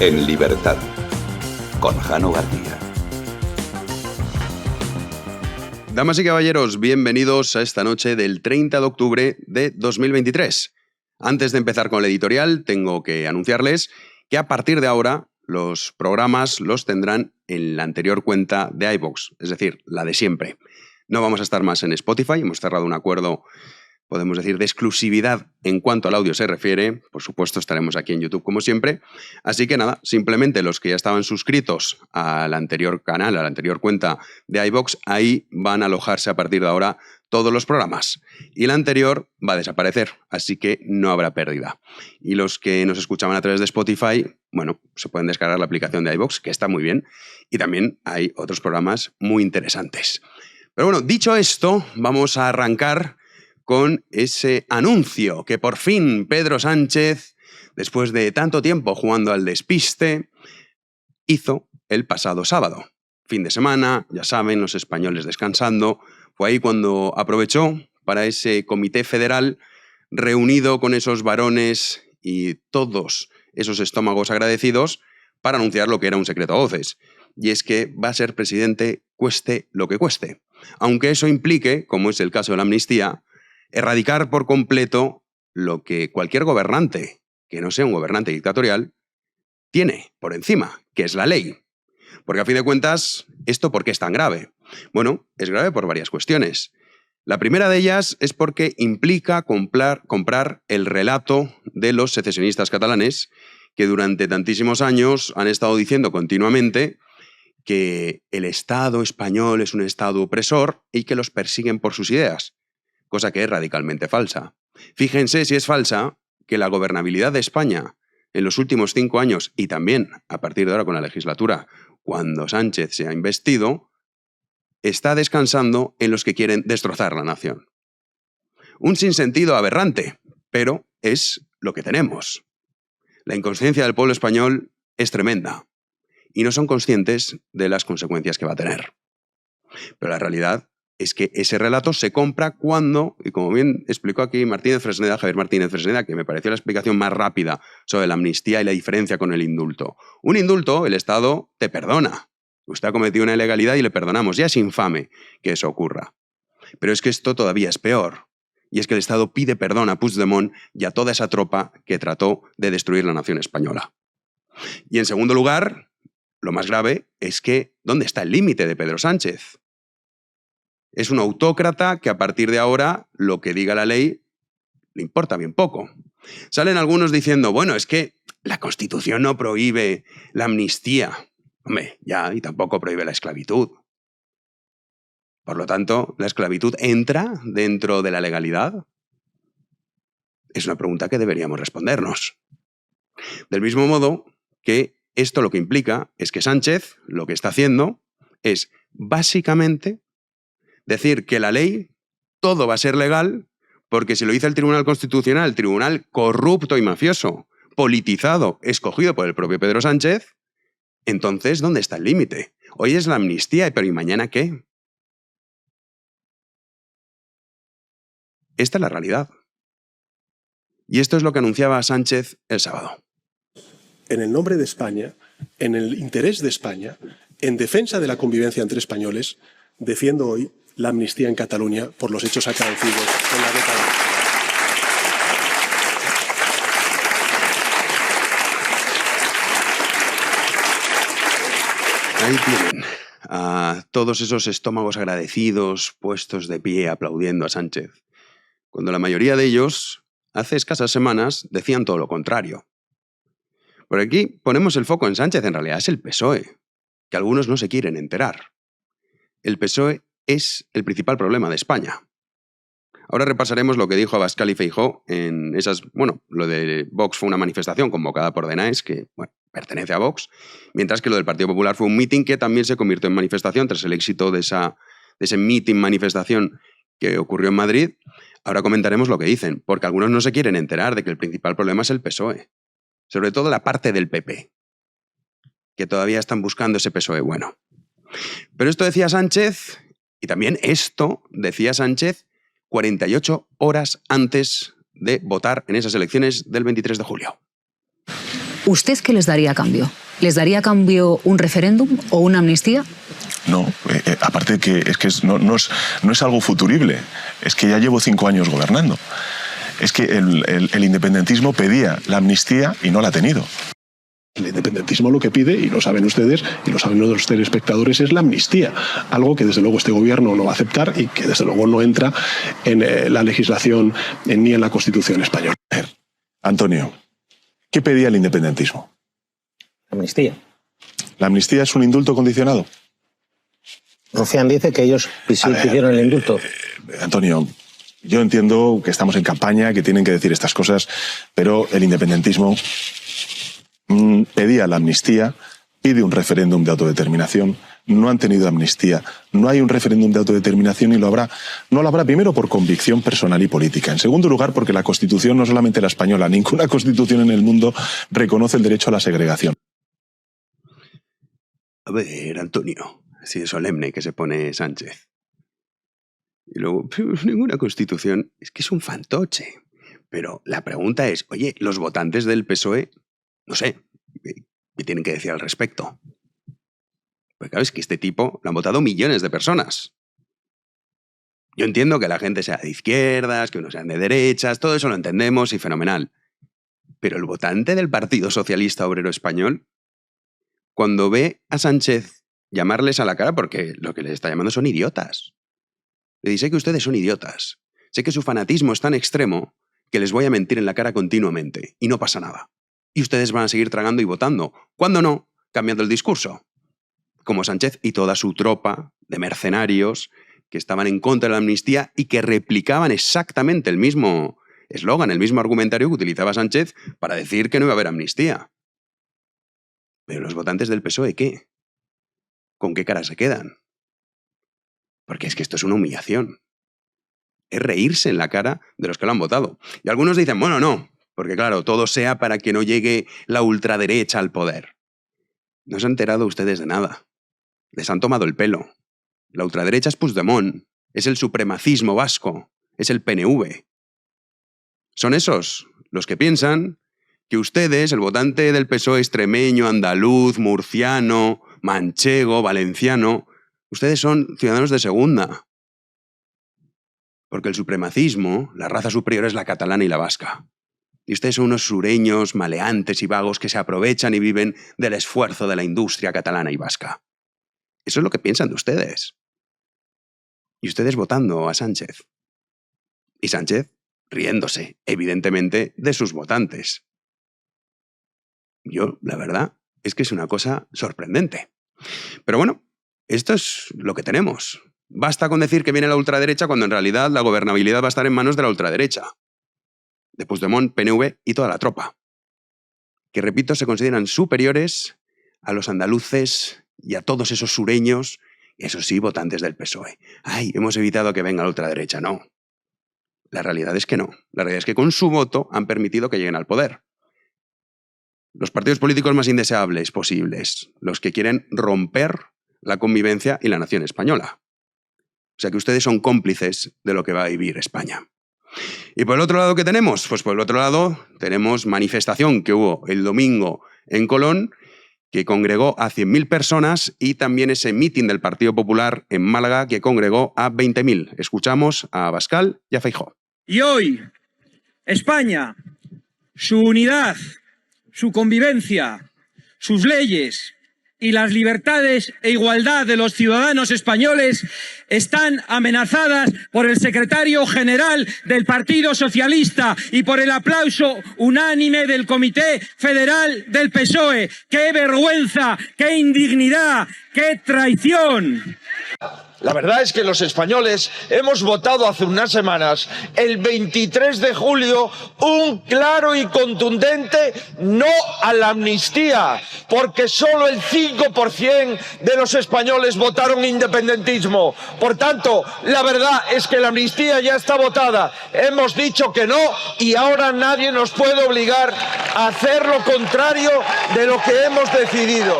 En libertad, con Jano García. Damas y caballeros, bienvenidos a esta noche del 30 de octubre de 2023. Antes de empezar con el editorial, tengo que anunciarles que a partir de ahora los programas los tendrán en la anterior cuenta de iVoox, es decir, la de siempre. No vamos a estar más en Spotify, hemos cerrado un acuerdo, podemos decir, de exclusividad en cuanto al audio se refiere. Por supuesto, estaremos aquí en YouTube como siempre. Así que nada, simplemente los que ya estaban suscritos al anterior canal, a la anterior cuenta de iVoox, ahí van a alojarse a partir de ahora todos los programas. Y la anterior va a desaparecer, así que no habrá pérdida. Y los que nos escuchaban a través de Spotify, bueno, se pueden descargar la aplicación de iVoox, que está muy bien. Y también hay otros programas muy interesantes. Pero bueno, dicho esto, vamos a arrancar con ese anuncio que por fin Pedro Sánchez, después de tanto tiempo jugando al despiste, hizo el pasado sábado. Fin de semana, ya saben, los españoles descansando. Fue ahí cuando aprovechó para ese comité federal reunido con esos varones y todos esos estómagos agradecidos para anunciar lo que era un secreto a voces. Y es que va a ser presidente cueste lo que cueste. Aunque eso implique, como es el caso de la amnistía, erradicar por completo lo que cualquier gobernante, que no sea un gobernante dictatorial, tiene por encima, que es la ley. Porque a fin de cuentas, ¿esto por qué es tan grave? Bueno, es grave por varias cuestiones. La primera de ellas es porque implica comprar el relato de los secesionistas catalanes, que durante tantísimos años han estado diciendo continuamente que el Estado español es un Estado opresor y que los persiguen por sus ideas, cosa que es radicalmente falsa. Fíjense si es falsa que la gobernabilidad de España en los últimos 5 años y también a partir de ahora con la legislatura, cuando Sánchez se ha investido, está descansando en los que quieren destrozar la nación. Un sinsentido aberrante, pero es lo que tenemos. La inconsciencia del pueblo español es tremenda y no son conscientes de las consecuencias que va a tener. Pero la realidad es que ese relato se compra cuando, y como bien explicó aquí Javier Martínez Fresneda, que me pareció la explicación más rápida sobre la amnistía y la diferencia con el indulto. Un indulto, el Estado te perdona. Usted ha cometido una ilegalidad y le perdonamos. Ya es infame que eso ocurra. Pero es que esto todavía es peor. Y es que el Estado pide perdón a Puigdemont y a toda esa tropa que trató de destruir la nación española. Y en segundo lugar, lo más grave es que ¿dónde está el límite de Pedro Sánchez? Es un autócrata que a partir de ahora lo que diga la ley le importa bien poco. Salen algunos diciendo, bueno, es que la Constitución no prohíbe la amnistía. Hombre, ya, y tampoco prohíbe la esclavitud. Por lo tanto, ¿la esclavitud entra dentro de la legalidad? Es una pregunta que deberíamos respondernos. Del mismo modo que esto lo que implica es que Sánchez lo que está haciendo es básicamente decir que la ley, todo va a ser legal, porque si lo dice el Tribunal Constitucional, tribunal corrupto y mafioso, politizado, escogido por el propio Pedro Sánchez, entonces, ¿dónde está el límite? Hoy es la amnistía, pero ¿y mañana qué? Esta es la realidad. Y esto es lo que anunciaba Sánchez el sábado. En el nombre de España, en el interés de España, en defensa de la convivencia entre españoles, defiendo hoy la amnistía en Cataluña por los hechos acaecidos en la década. Ahí tienen a todos esos estómagos agradecidos puestos de pie aplaudiendo a Sánchez, cuando la mayoría de ellos, hace escasas semanas, decían todo lo contrario. Por aquí ponemos el foco en Sánchez, en realidad es el PSOE, que algunos no se quieren enterar. El PSOE es el principal problema de España. Ahora repasaremos lo que dijo Abascal y Feijóo en esas... Bueno, lo de Vox fue una manifestación convocada por Denaes, que pertenece a Vox, mientras que lo del Partido Popular fue un mitin que también se convirtió en manifestación tras el éxito de ese mitin-manifestación que ocurrió en Madrid. Ahora comentaremos lo que dicen, porque algunos no se quieren enterar de que el principal problema es el PSOE. Sobre todo la parte del PP, que todavía están buscando ese PSOE bueno. Pero esto decía Sánchez, y también esto decía Sánchez 48 horas antes de votar en esas elecciones del 23 de julio. ¿Usted qué les daría a cambio? ¿Les daría a cambio un referéndum o una amnistía? No, aparte que no es algo futurible, es que ya llevo 5 años gobernando. Es que el independentismo pedía la amnistía y no la ha tenido. El independentismo lo que pide, y lo saben ustedes, y lo saben los telespectadores, es la amnistía. Algo que desde luego este gobierno no va a aceptar y que desde luego no entra en la legislación ni en la Constitución española. Antonio, ¿qué pedía el independentismo? Amnistía. ¿La amnistía es un indulto condicionado? Rufián dice que ellos pidieron el indulto. Antonio, yo entiendo que estamos en campaña, que tienen que decir estas cosas, pero el independentismo pedía la amnistía, pide un referéndum de autodeterminación, no han tenido amnistía, no hay un referéndum de autodeterminación y lo habrá. No lo habrá primero por convicción personal y política. En segundo lugar, porque la Constitución, no solamente la española, ninguna Constitución en el mundo reconoce el derecho a la segregación. A ver, Antonio, así de solemne que se pone Sánchez. Y luego, ninguna Constitución, es que es un fantoche. Pero la pregunta es, oye, los votantes del PSOE, no sé, ¿qué tienen que decir al respecto? Pues claro, es que este tipo lo han votado millones de personas. Yo entiendo que la gente sea de izquierdas, que unos sean de derechas, todo eso lo entendemos y fenomenal. Pero el votante del Partido Socialista Obrero Español, cuando ve a Sánchez llamarles a la cara, porque lo que les está llamando son idiotas. Le dice que ustedes son idiotas. Sé que su fanatismo es tan extremo que les voy a mentir en la cara continuamente y no pasa nada. Y ustedes van a seguir tragando y votando. ¿Cuándo no? Cambiando el discurso. Como Sánchez y toda su tropa de mercenarios que estaban en contra de la amnistía y que replicaban exactamente el mismo eslogan, el mismo argumentario que utilizaba Sánchez para decir que no iba a haber amnistía. Pero los votantes del PSOE, ¿qué? ¿Con qué cara se quedan? Porque es que esto es una humillación. Es reírse en la cara de los que lo han votado. Y algunos dicen, bueno, no, porque claro, todo sea para que no llegue la ultraderecha al poder. No se han enterado ustedes de nada. Les han tomado el pelo. La ultraderecha es Puigdemont, es el supremacismo vasco, es el PNV. Son esos los que piensan que ustedes, el votante del PSOE extremeño, andaluz, murciano, manchego, valenciano, ustedes son ciudadanos de segunda. Porque el supremacismo, la raza superior es la catalana y la vasca. Y ustedes son unos sureños, maleantes y vagos que se aprovechan y viven del esfuerzo de la industria catalana y vasca. Eso es lo que piensan de ustedes. Y ustedes votando a Sánchez. Y Sánchez riéndose, evidentemente, de sus votantes. Yo, la verdad, es que es una cosa sorprendente. Pero bueno, esto es lo que tenemos. Basta con decir que viene la ultraderecha cuando en realidad la gobernabilidad va a estar en manos de la ultraderecha. De Puigdemont, PNV y toda la tropa. Que, repito, se consideran superiores a los andaluces y a todos esos sureños, eso sí, votantes del PSOE. Ay, hemos evitado que venga la ultraderecha. No. La realidad es que no. La realidad es que con su voto han permitido que lleguen al poder. Los partidos políticos más indeseables posibles, los que quieren romper la convivencia y la nación española. O sea que ustedes son cómplices de lo que va a vivir España. ¿Y por el otro lado qué tenemos? Pues por el otro lado tenemos manifestación que hubo el domingo en Colón, que congregó a 100.000 personas, y también ese mitin del Partido Popular en Málaga que congregó a 20.000. Escuchamos a Abascal y a Feijóo. Y hoy, España, su unidad, su convivencia, sus leyes y las libertades e igualdad de los ciudadanos españoles están amenazadas por el secretario general del Partido Socialista y por el aplauso unánime del Comité Federal del PSOE. ¡Qué vergüenza! ¡Qué indignidad! ¡Qué traición! La verdad es que los españoles hemos votado hace unas semanas, el 23 de julio, un claro y contundente no a la amnistía, porque solo el 5% de los españoles votaron independentismo. Por tanto, la verdad es que la amnistía ya está votada. Hemos dicho que no y ahora nadie nos puede obligar a hacer lo contrario de lo que hemos decidido.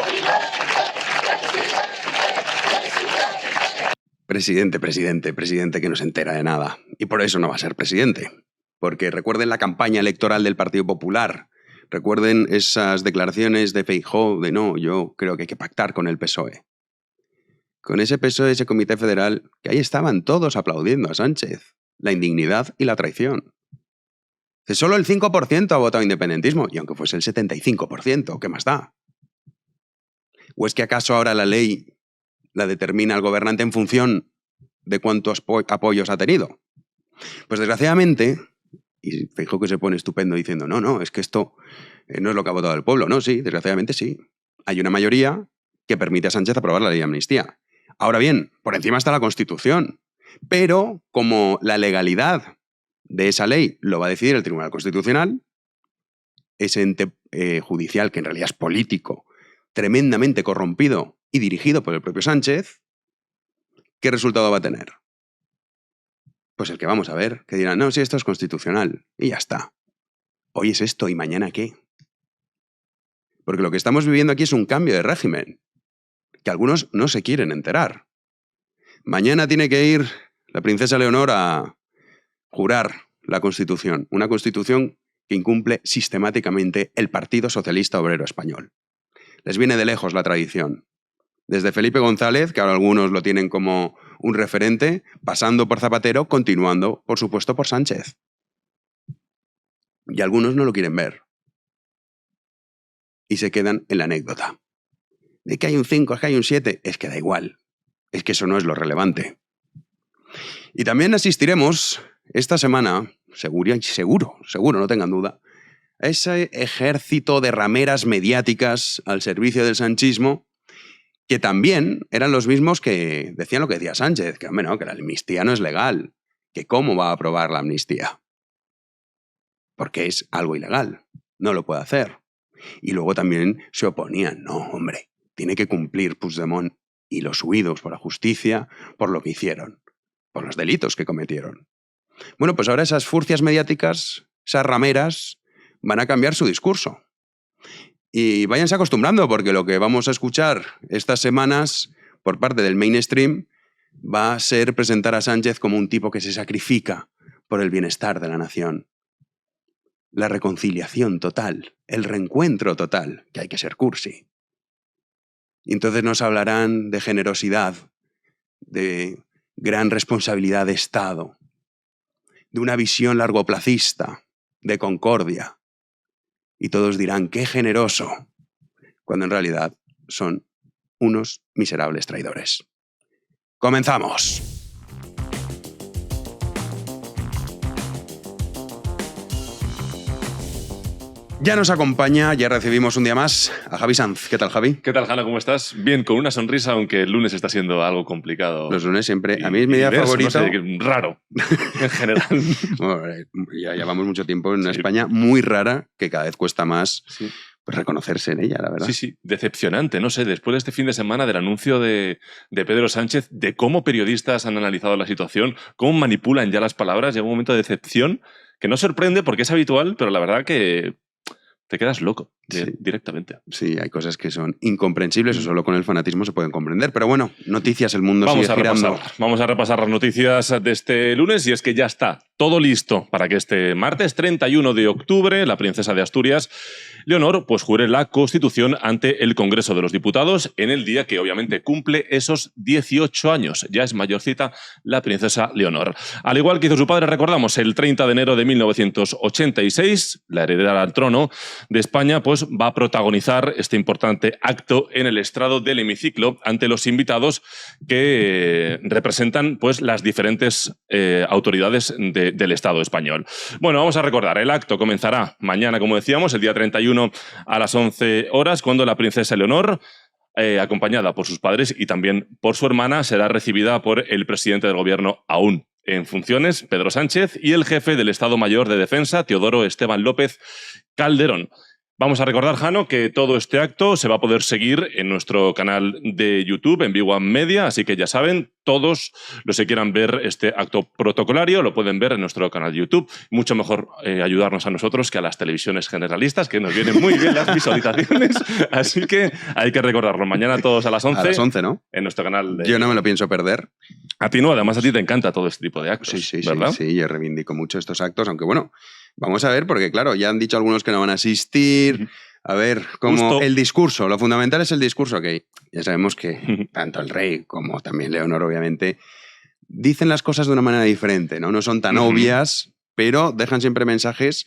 Presidente que no se entera de nada. Y por eso no va a ser presidente. Porque recuerden la campaña electoral del Partido Popular, Recuerden esas declaraciones de Feijóo de no, yo creo que hay que pactar con el PSOE. Con ese PSOE, ese Comité Federal, que ahí estaban todos aplaudiendo a Sánchez. La indignidad y la traición. Que solo el 5% ha votado independentismo, y aunque fuese el 75%, ¿qué más da? ¿O es que acaso ahora la ley la determina el gobernante en función de cuántos apoyos ha tenido? Pues desgraciadamente, y Feijóo que se pone estupendo diciendo, no, es que esto no es lo que ha votado el pueblo. No, sí, desgraciadamente sí. Hay una mayoría que permite a Sánchez aprobar la ley de amnistía. Ahora bien, por encima está la Constitución. Pero como la legalidad de esa ley lo va a decidir el Tribunal Constitucional, ese ente judicial que en realidad es político, tremendamente corrompido y dirigido por el propio Sánchez, ¿qué resultado va a tener? Pues el que vamos a ver, que dirán, no, si esto es constitucional, y ya está. Hoy es esto y mañana qué. Porque lo que estamos viviendo aquí es un cambio de régimen, que algunos no se quieren enterar. Mañana tiene que ir la princesa Leonor a jurar la Constitución, una Constitución que incumple sistemáticamente el Partido Socialista Obrero Español. Les viene de lejos la tradición. Desde Felipe González, que ahora algunos lo tienen como un referente, pasando por Zapatero, continuando, por supuesto, por Sánchez. Y algunos no lo quieren ver. Y se quedan en la anécdota. De que hay un 5, es que hay un 7, es que da igual. Es que eso no es lo relevante. Y también asistiremos esta semana, seguro, no tengan duda, a ese ejército de rameras mediáticas al servicio del sanchismo, que también eran los mismos que decían lo que decía Sánchez, que, hombre, no, que la amnistía no es legal, que cómo va a aprobar la amnistía. Porque es algo ilegal, no lo puede hacer. Y luego también se oponían, no, hombre, tiene que cumplir Puigdemont y los huidos por la justicia por lo que hicieron, por los delitos que cometieron. Bueno, pues ahora esas furcias mediáticas, esas rameras, van a cambiar su discurso. Y váyanse acostumbrando, porque lo que vamos a escuchar estas semanas por parte del mainstream va a ser presentar a Sánchez como un tipo que se sacrifica por el bienestar de la nación. La reconciliación total, el reencuentro total, que hay que ser cursi. Y entonces nos hablarán de generosidad, de gran responsabilidad de Estado, de una visión largoplacista, de concordia. Y todos dirán, ¡qué generoso!, cuando en realidad son unos miserables traidores. ¡Comenzamos! Ya nos acompaña, ya recibimos un día más a Javi Sanz. ¿Qué tal, Javi? ¿Qué tal, Jana? ¿Cómo estás? Bien, con una sonrisa, aunque el lunes está siendo algo complicado. Los lunes siempre. A mí es mi día favorito. No sé, raro, en general. Bueno, ya llevamos mucho tiempo en una España muy rara, que cada vez cuesta más pues, reconocerse en ella, la verdad. Sí, decepcionante. No sé, después de este fin de semana del anuncio de Pedro Sánchez, de cómo periodistas han analizado la situación, cómo manipulan ya las palabras, llega un momento de decepción que no sorprende porque es habitual, pero la verdad que te quedas loco directamente. Sí, hay cosas que son incomprensibles o solo con el fanatismo se pueden comprender. Pero bueno, noticias, el mundo sigue girando. Vamos a repasar las noticias de este lunes y es que ya está todo listo para que este martes 31 de octubre la princesa de Asturias, Leonor, pues jure la Constitución ante el Congreso de los Diputados en el día que obviamente cumple esos 18 años. Ya es mayorcita la princesa Leonor. Al igual que hizo su padre, recordamos, el 30 de enero de 1986, la heredera al trono de España, pues va a protagonizar este importante acto en el estrado del hemiciclo ante los invitados que representan pues las diferentes autoridades del Estado español. Bueno, vamos a recordar, el acto comenzará mañana, como decíamos, el día 31 a las 11 horas, cuando la princesa Leonor, acompañada por sus padres y también por su hermana, será recibida por el presidente del gobierno aún en funciones, Pedro Sánchez, y el jefe del Estado Mayor de Defensa, Teodoro Esteban López Calderón. Vamos a recordar, Jano, que todo este acto se va a poder seguir en nuestro canal de YouTube, en V1 Media, así que ya saben, todos los que quieran ver este acto protocolario lo pueden ver en nuestro canal de YouTube. Mucho mejor ayudarnos a nosotros que a las televisiones generalistas, que nos vienen muy bien las visualizaciones, así que hay que recordarlo. Mañana todos a las 11. A las 11, ¿no? En nuestro canal de... Yo no me lo pienso perder. A ti no, además a ti te encanta todo este tipo de actos, sí, ¿verdad? Sí, yo reivindico mucho estos actos, aunque bueno, Vamos a ver, porque claro, ya han dicho algunos que no van a asistir. A ver, como Justo. el discurso, lo fundamental es el discurso, que ya sabemos que tanto el rey como también Leonor, obviamente, dicen las cosas de una manera diferente, ¿no? No son tan obvias, pero dejan siempre mensajes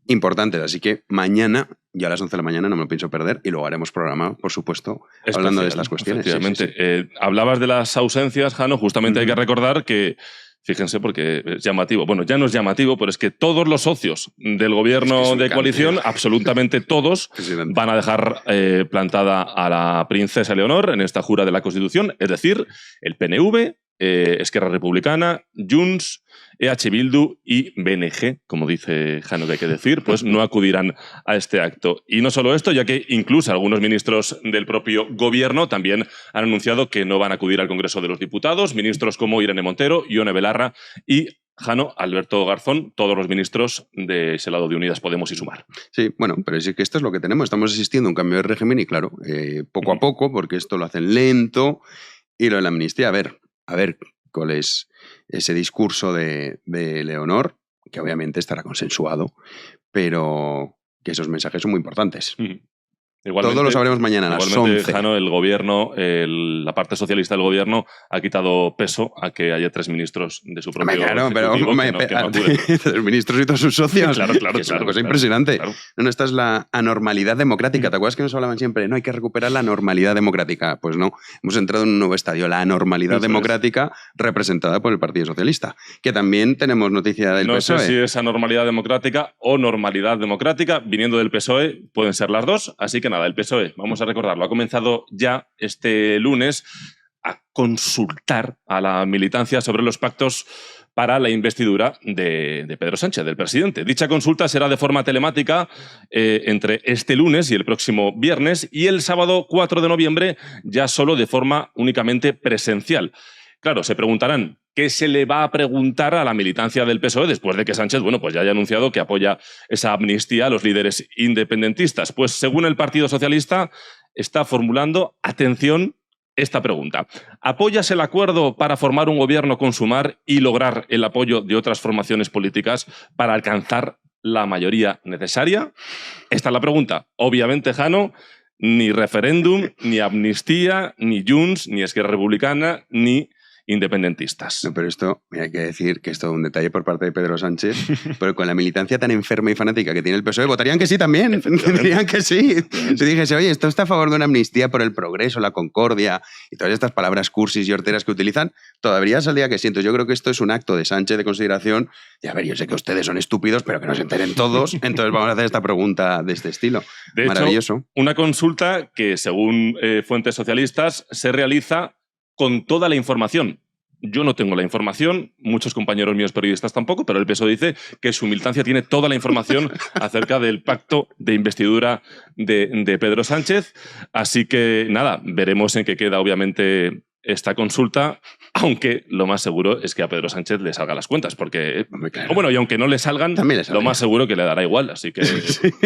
importantes. Así que mañana, ya a las 11 de la mañana, no me lo pienso perder, y luego haremos programa, por supuesto, hablando de estas cuestiones. Efectivamente. Sí. Hablabas de las ausencias, Jano, justamente hay que recordar que, fíjense, porque es llamativo. Bueno, ya no es llamativo, pero es que todos los socios del gobierno de coalición, absolutamente todos, van a dejar plantada a la princesa Leonor en esta jura de la Constitución, es decir, el PNV, Esquerra Republicana, Junts, EH Bildu y BNG, como dice Jano que hay que decir, pues no acudirán a este acto. Y no solo esto, ya que incluso algunos ministros del propio gobierno también han anunciado que no van a acudir al Congreso de los Diputados, ministros como Irene Montero, Ione Belarra y Jano, Alberto Garzón, todos los ministros de ese lado de Unidas Podemos y Sumar. Sí, bueno, pero es que esto es lo que tenemos. Estamos asistiendo a un cambio de régimen y claro, poco a poco, porque esto lo hacen lento, y lo de la amnistía, a ver cuál es ese discurso de Leonor, que obviamente estará consensuado, pero que esos mensajes son muy importantes. Todo lo sabremos mañana a las 11. Jano, el gobierno, la parte socialista del gobierno ha quitado peso a que haya 3 ministros de su propio Claro, pero que no 3 ministros y todos sus socios. Claro, Es una cosa impresionante. Claro. No, esta es la anormalidad democrática. ¿Te acuerdas que nos hablaban siempre? No, hay que recuperar la normalidad democrática. Pues no, hemos entrado en un nuevo estadio, la anormalidad democrática representada por el Partido Socialista, que también tenemos noticia del PSOE. No sé si es anormalidad democrática o normalidad democrática, viniendo del PSOE, pueden ser las dos, así que nada, el PSOE, vamos a recordarlo, ha comenzado ya este lunes a consultar a la militancia sobre los pactos para la investidura de Pedro Sánchez, del presidente. Dicha consulta será de forma telemática entre este lunes y el próximo viernes, y el sábado 4 de noviembre ya solo de forma únicamente presencial. Claro, se preguntarán, ¿qué se le va a preguntar a la militancia del PSOE después de que Sánchez, bueno, pues ya haya anunciado que apoya esa amnistía a los líderes independentistas? Pues según el Partido Socialista, está formulando, atención, esta pregunta. ¿Apoyas el acuerdo para formar un gobierno con Sumar y lograr el apoyo de otras formaciones políticas para alcanzar la mayoría necesaria? Esta es la pregunta. Obviamente, Jano, ni referéndum, ni amnistía, ni Junts, ni Esquerra Republicana, ni independentistas. No, pero esto, hay que decir que es todo un detalle por parte de Pedro Sánchez, pero con la militancia tan enferma y fanática que tiene el PSOE, votarían que sí también. Dirían que sí. Si dijese, oye, esto está a favor de una amnistía por el progreso, la concordia y todas estas palabras cursis y horteras que utilizan, todavía saldría que sí. Entonces yo creo que esto es un acto de Sánchez de consideración. Y a ver, yo sé que ustedes son estúpidos, pero que no se enteren todos. Entonces vamos a hacer esta pregunta de este estilo. De Maravilloso. hecho, una consulta que, según fuentes socialistas, se realiza con toda la información. Yo no tengo la información, muchos compañeros míos periodistas tampoco, pero el PSOE dice que su militancia tiene toda la información acerca del pacto de investidura de Pedro Sánchez. Así que nada, veremos en qué queda obviamente esta consulta, aunque lo más seguro es que a Pedro Sánchez le salgan las cuentas, porque, claro. Bueno, y aunque no le salgan, lo más seguro que le dará igual, así que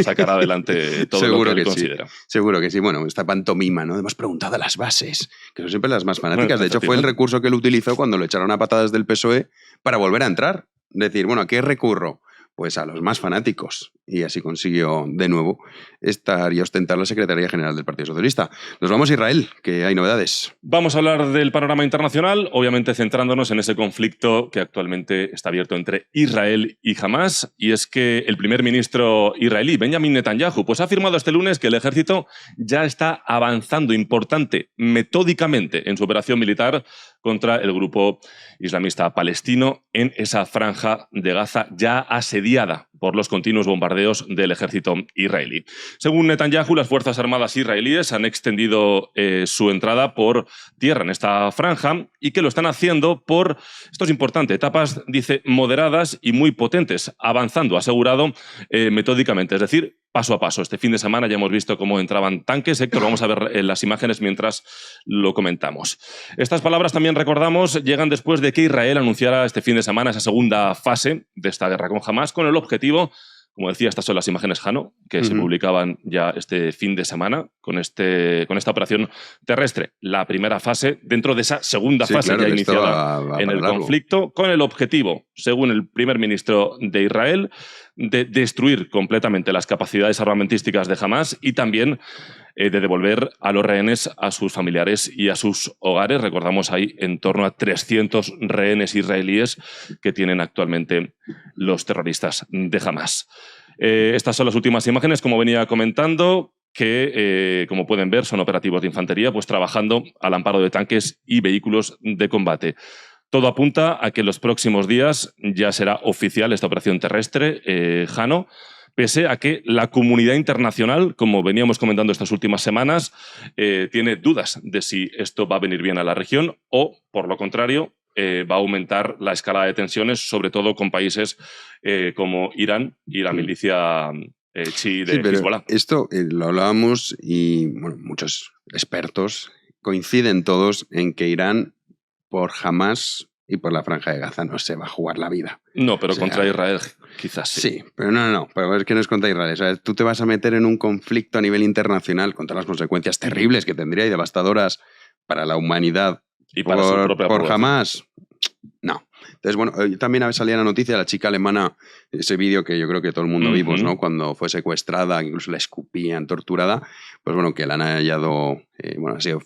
sacará adelante todo seguro lo que él sí. considera. Seguro que sí. Bueno, esta pantomima, ¿no? Hemos preguntado a las bases, que son siempre las más fanáticas. De hecho, fue el recurso que él utilizó cuando lo echaron a patadas del PSOE para volver a entrar. Decir, bueno, ¿a qué recurro? Pues a los más fanáticos. Y así consiguió de nuevo estar y ostentar la Secretaría General del Partido Socialista. Nos vamos a Israel, que hay novedades. Vamos a hablar del panorama internacional, obviamente centrándonos en ese conflicto que actualmente está abierto entre Israel y Hamás. Y es que el primer ministro israelí, Benjamin Netanyahu, pues ha afirmado este lunes que el ejército ya está avanzando metódicamente en su operación militar contra el grupo islamista palestino en esa franja de Gaza ya asediada por los continuos bombardeos del ejército israelí. Según Netanyahu, las Fuerzas Armadas israelíes han extendido su entrada por tierra en esta franja y que lo están haciendo por, esto es importante, etapas, dice, moderadas y muy potentes, avanzando, asegurado, metódicamente, es decir, paso a paso. Este fin de semana ya hemos visto cómo entraban tanques. Héctor, vamos a ver las imágenes mientras lo comentamos. Estas palabras, también recordamos, llegan después de que Israel anunciara este fin de semana esa segunda fase de esta guerra con Hamás, con el objetivo Como decía, estas son las imágenes, Jano, que se publicaban ya este fin de semana con esta operación terrestre. La primera fase, dentro de esa segunda fase claro, ya iniciada va en el largo. conflicto, con el objetivo, según el primer ministro de Israel, de destruir completamente las capacidades armamentísticas de Hamás y también de devolver a los rehenes a sus familiares y a sus hogares. Recordamos, hay en torno a 300 rehenes israelíes que tienen actualmente los terroristas de Hamás. Estas son las últimas imágenes, como venía comentando, que, como pueden ver, son operativos de infantería, pues trabajando al amparo de tanques y vehículos de combate. Todo apunta a que en los próximos días ya será oficial esta operación terrestre, Jano, pese a que la comunidad internacional, como veníamos comentando estas últimas semanas, tiene dudas de si esto va a venir bien a la región o, por lo contrario, va a aumentar la escalada de tensiones, sobre todo con países como Irán y la milicia chií de Hezbollah. Esto lo hablábamos y bueno, muchos expertos coinciden todos en que Irán, por Hamás y por la Franja de Gaza, no se va a jugar la vida. No, pero contra Israel quizás sí. Sí, pero no, pero es que no es contra Israel. O sea, tú te vas a meter en un conflicto a nivel internacional con todas las consecuencias terribles que tendría y devastadoras para la humanidad y para su propia por población. Hamás. No. Entonces, bueno, también salía la noticia de la chica alemana, ese vídeo que yo creo que todo el mundo vimos, ¿no? Cuando fue secuestrada, incluso la escupían, torturada, pues bueno, que la han hallado,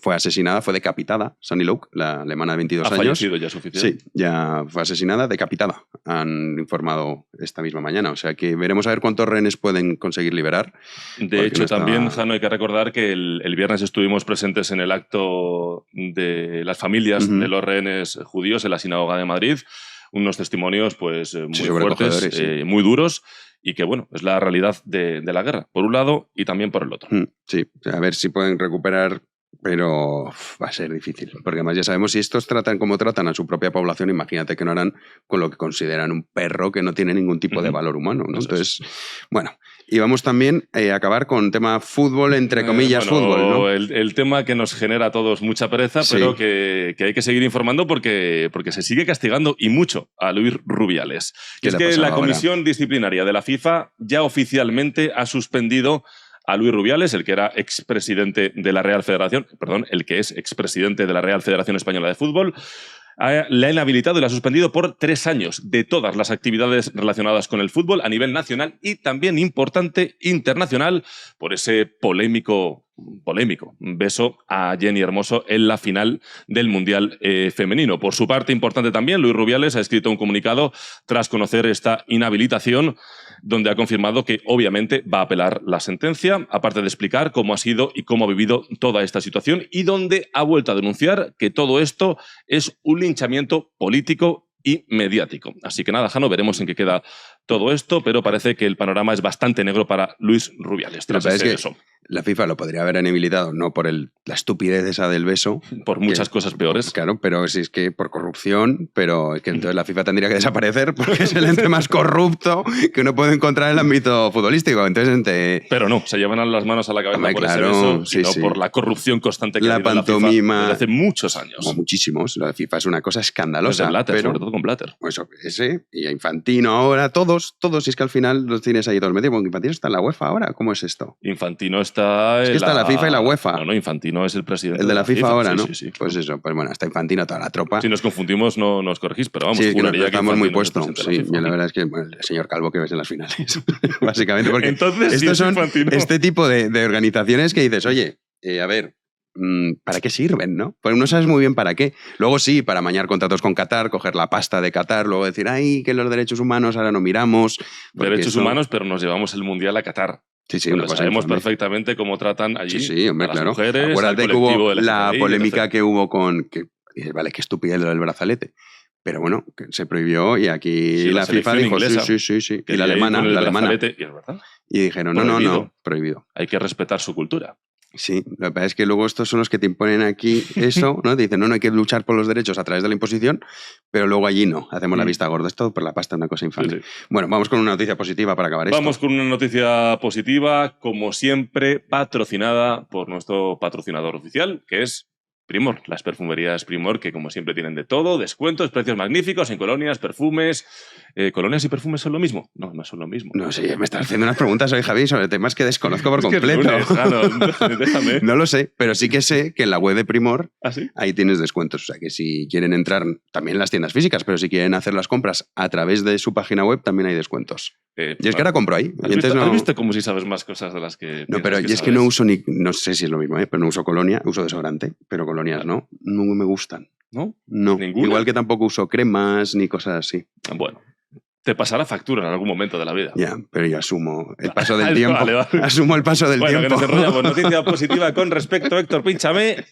fue asesinada, fue decapitada, Sunny Loke, la alemana de 22 años. ¿Ha fallecido ya suficiente? Sí, ya fue asesinada, decapitada, han informado esta misma mañana. O sea que veremos a ver cuántos rehenes pueden conseguir liberar. De hecho, también, Jano, hay que recordar que el viernes estuvimos presentes en el acto de las familias de los rehenes judíos en la Sinagoga de Madrid. Unos testimonios pues muy fuertes, muy duros, y que bueno, es la realidad de la guerra, por un lado y también por el otro. Sí, a ver si pueden recuperar, pero va a ser difícil, porque además ya sabemos, si estos tratan como tratan a su propia población, imagínate que no harán con lo que consideran un perro que no tiene ningún tipo de valor humano, ¿no? Entonces, bueno, y vamos también a acabar con tema fútbol, entre comillas, fútbol, ¿no? El tema que nos genera a todos mucha pereza, pero que hay que seguir informando porque se sigue castigando y mucho a Luis Rubiales. Es que la Comisión Disciplinaria de la FIFA ya oficialmente ha suspendido a Luis Rubiales, el que era expresidente de la Real Federación, el que es expresidente de la Real Federación Española de Fútbol. Le ha inhabilitado y le ha suspendido por 3 años de todas las actividades relacionadas con el fútbol a nivel nacional y también importante internacional por ese polémico beso a Jenny Hermoso en la final del Mundial femenino. Por su parte, importante también, Luis Rubiales ha escrito un comunicado tras conocer esta inhabilitación, donde ha confirmado que obviamente va a apelar la sentencia, aparte de explicar cómo ha sido y cómo ha vivido toda esta situación, y donde ha vuelto a denunciar que todo esto es un linchamiento político y mediático. Así que nada, Jano, veremos en qué queda todo esto, pero parece que el panorama es bastante negro para Luis Rubiales. La FIFA lo podría haber inhabilitado, no por la estupidez esa del beso. Por muchas cosas peores. Claro, pero si es que por corrupción, pero es que entonces la FIFA tendría que desaparecer porque es el ente más corrupto que uno puede encontrar en el ámbito futbolístico. Entonces, pero no, se llevan las manos a la cabeza por ese beso, sino por la corrupción constante que ha habido en la FIFA desde hace muchos años. Como muchísimos. La FIFA es una cosa escandalosa. Desde Blatter, pero, sobre todo con Blatter. Pues ese, y a Infantino ahora, todos, si es que al final los tienes ahí todos metidos. Infantino está en la UEFA ahora, ¿cómo es esto? Infantino está... Es que está la FIFA y la UEFA. No, Infantino es el presidente. El de la FIFA ahora, ¿no? Sí, pues eso, pues bueno, está Infantino, toda la tropa. Si nos confundimos, no nos corregís, pero vamos, sí, que estamos muy puestos. Sí, la verdad es que el señor Calvo que ves en las finales. Básicamente, porque entonces, estos son Infantino. Este tipo de organizaciones que dices, oye, a ver, ¿para qué sirven, no? Pues no sabes muy bien para qué. Luego sí, para amañar contratos con Qatar, coger la pasta de Qatar, luego decir, ay, que los derechos humanos ahora no miramos. Derechos humanos, pero nos llevamos el Mundial a Qatar. Sí, sabemos perfectamente cómo tratan allí hombre, a las mujeres. Acuérdate que hubo la polémica que hubo con... Vale, qué estupidez lo del brazalete. Pero bueno, que se prohibió y aquí la FIFA dijo inglesa, sí. Y la alemana. ¿Y es verdad? Y dijeron, no, prohibido. Hay que respetar su cultura. Sí, lo que pasa es que luego estos son los que te imponen aquí eso, ¿no? Te dicen, no hay que luchar por los derechos a través de la imposición, pero luego allí no, hacemos la vista gorda. Es todo por la pasta, una cosa infame. Sí. Bueno, vamos con una noticia positiva para acabar esto. Vamos con una noticia positiva, como siempre, patrocinada por nuestro patrocinador oficial, que es Primor, las perfumerías Primor, que como siempre tienen de todo, descuentos, precios magníficos en colonias, perfumes. ¿Colonias y perfumes son lo mismo? No, no son lo mismo. No sé, me estás haciendo unas preguntas hoy, Javi, sobre temas que desconozco por Es que es completo. lunes, claro, déjame. No lo sé, pero sí que sé que en la web de Primor ¿Ah, sí? ahí tienes descuentos. O sea que si quieren entrar, también en las tiendas físicas, pero si quieren hacer las compras a través de su página web, también hay descuentos. Y es que ahora compro ahí. ¿Has Y entonces visto, no... has visto como si sabes más cosas de las que No, piensas pero que y es que sabes? no uso ni... No sé si es lo mismo, pero no uso colonia, uso desodorante, pero colonias no. No me gustan. ¿No? No. ¿Ninguna? Igual que tampoco uso cremas ni cosas así. Bueno, te pasará factura en algún momento de la vida. Ya, pero yo asumo el paso del Vale, tiempo. vale. Asumo el paso del Bueno, tiempo. que nos enrollamos. Noticia positiva con respecto, Héctor, pínchame,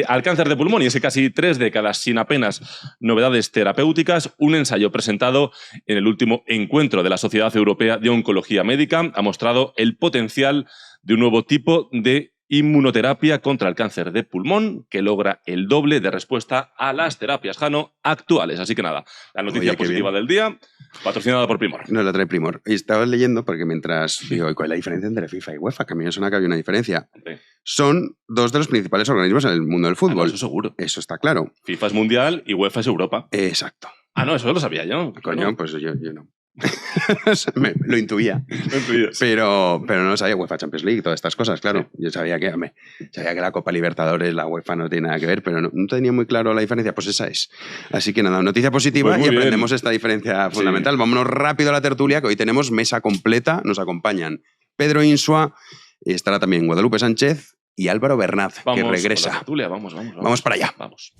al cáncer de pulmón, y es que casi 3 décadas sin apenas novedades terapéuticas, un ensayo presentado en el último encuentro de la Sociedad Europea de Oncología Médica ha mostrado el potencial de un nuevo tipo de inmunoterapia contra el cáncer de pulmón que logra el doble de respuesta a las terapias, Jano, actuales. Así que nada, la noticia Oye, qué positiva bien. del día, patrocinada por Primor. No la trae Primor. Y estaba leyendo porque mientras digo, ¿cuál es la diferencia entre FIFA y UEFA? Que a mí me suena que había una diferencia. Hombre, Son dos de los principales organismos en el mundo del fútbol. eso seguro. Eso está claro. FIFA es mundial y UEFA es Europa. Exacto. Ah, no, eso lo sabía yo. Coño, ¿No? pues yo no. Lo intuía. No entiendes. Pero no lo sabía. UEFA Champions League y todas estas cosas, claro. Yo sabía que la Copa Libertadores, la UEFA no tiene nada que ver, pero no tenía muy claro la diferencia. Pues esa es. Así que nada, noticia positiva Pues muy y bien. aprendemos esta diferencia fundamental. Vámonos rápido a la tertulia, que hoy tenemos mesa completa. Nos acompañan Pedro Insua, estará también Guadalupe Sánchez y Álvaro Bernat, Vamos que con la regresa. tertulia, vamos. Vamos para allá. Vamos.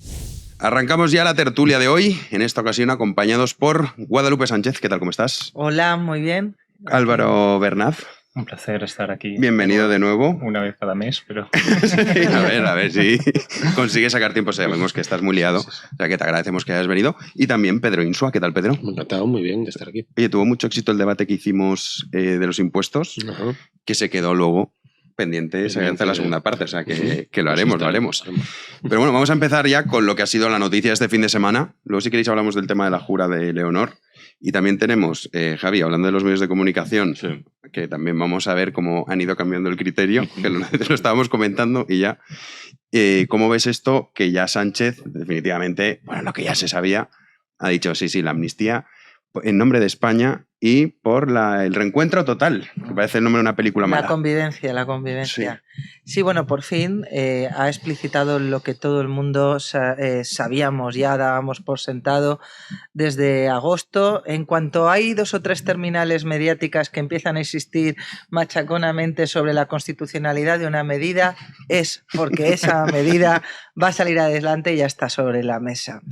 Arrancamos ya la tertulia de hoy, en esta ocasión acompañados por Guadalupe Sánchez. ¿Qué tal? ¿Cómo estás? Hola, muy bien. Álvaro Bernat, Un placer estar aquí. bienvenido de nuevo. Una vez cada mes, pero... Sí, a ver si consigues sacar tiempo. Sabemos que estás muy liado, o sea que te agradecemos que hayas venido. Y también Pedro Insua. ¿Qué tal, Pedro? Encantado, muy bien de estar aquí. Oye, tuvo mucho éxito el debate que hicimos de los impuestos, Ajá. que se quedó luego pendiente, se hace la segunda parte, o sea que lo haremos. Pero bueno, vamos a empezar ya con lo que ha sido la noticia este fin de semana. Luego, si queréis, hablamos del tema de la jura de Leonor. Y también tenemos, Javi, hablando de los medios de comunicación, Sí. que también vamos a ver cómo han ido cambiando el criterio, que lo estábamos comentando y ya. ¿Cómo ves esto? Que ya Sánchez, definitivamente, bueno, lo que ya se sabía, ha dicho, sí, la amnistía en nombre de España y por el reencuentro total, que parece el nombre de una película mala. La convivencia. Sí, bueno, por fin ha explicitado lo que todo el mundo sabíamos, ya dábamos por sentado desde agosto. En cuanto hay 2 o 3 terminales mediáticas que empiezan a existir machaconamente sobre la constitucionalidad de una medida, es porque esa medida va a salir adelante y ya está sobre la mesa.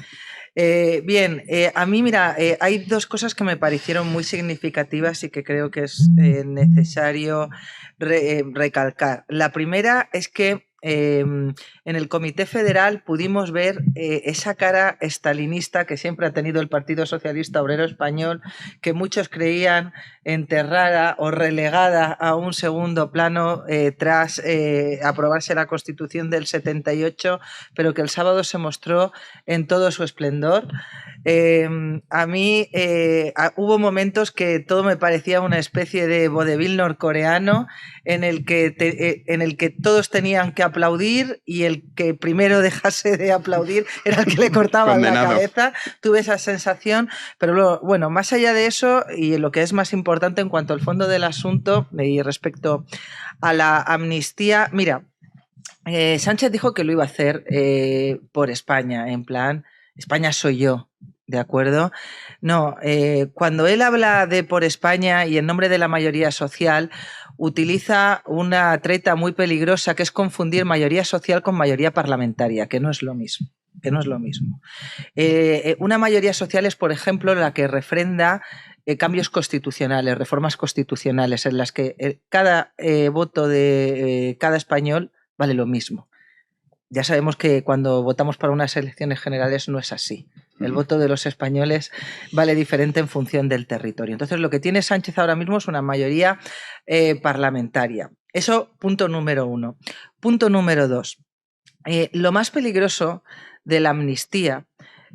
A mí, mira, hay 2 cosas que me parecieron muy significativas y que creo que es necesario recalcar. La primera es que en el Comité Federal pudimos ver esa cara estalinista que siempre ha tenido el Partido Socialista Obrero Español, que muchos creían enterrada o relegada a un segundo plano tras aprobarse la Constitución del 78, pero que el sábado se mostró en todo su esplendor. A mí hubo momentos que todo me parecía una especie de vodevil norcoreano en el que todos tenían que aplaudir y el que primero dejase de aplaudir era el que le cortaban la cabeza. Tuve esa sensación, pero luego, bueno, más allá de eso y lo que es más importante en cuanto al fondo del asunto y respecto a la amnistía, mira, Sánchez dijo que lo iba a hacer por España, en plan, España soy yo. ¿De acuerdo? No, cuando él habla de por España y en nombre de la mayoría social, utiliza una treta muy peligrosa que es confundir mayoría social con mayoría parlamentaria, que no es lo mismo. Una mayoría social es, por ejemplo, la que refrenda cambios constitucionales, reformas constitucionales, en las que cada voto de cada español vale lo mismo. Ya sabemos que cuando votamos para unas elecciones generales no es así. El voto de los españoles vale diferente en función del territorio. Entonces, lo que tiene Sánchez ahora mismo es una mayoría parlamentaria. Eso, punto número 1. Punto número 2. Lo más peligroso de la amnistía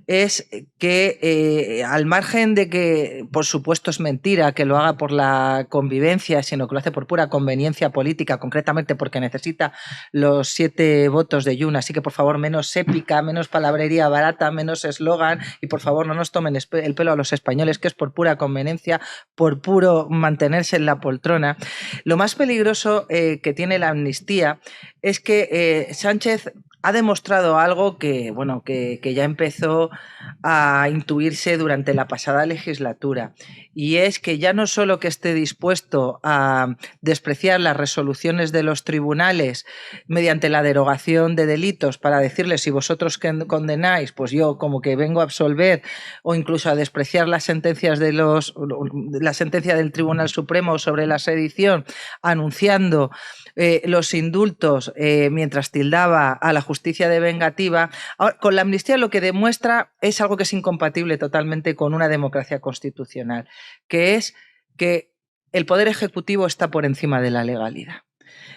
es que al margen de que, por supuesto, es mentira que lo haga por la convivencia, sino que lo hace por pura conveniencia política, concretamente porque necesita los 7 votos de Jun, así que por favor menos épica, menos palabrería barata, menos eslogan y por favor no nos tomen el pelo a los españoles, que es por pura conveniencia, por puro mantenerse en la poltrona. Lo más peligroso que tiene la amnistía es que Sánchez ha demostrado algo que, bueno, que ya empezó a intuirse durante la pasada legislatura, y es que ya no solo que esté dispuesto a despreciar las resoluciones de los tribunales mediante la derogación de delitos para decirles si vosotros condenáis, pues yo como que vengo a absolver, o incluso a despreciar las sentencias de la sentencia del Tribunal Supremo sobre la sedición, anunciando los indultos mientras tildaba a la justicia de vengativa. Ahora, con la amnistía lo que demuestra es algo que es incompatible totalmente con una democracia constitucional, que es que el poder ejecutivo está por encima de la legalidad.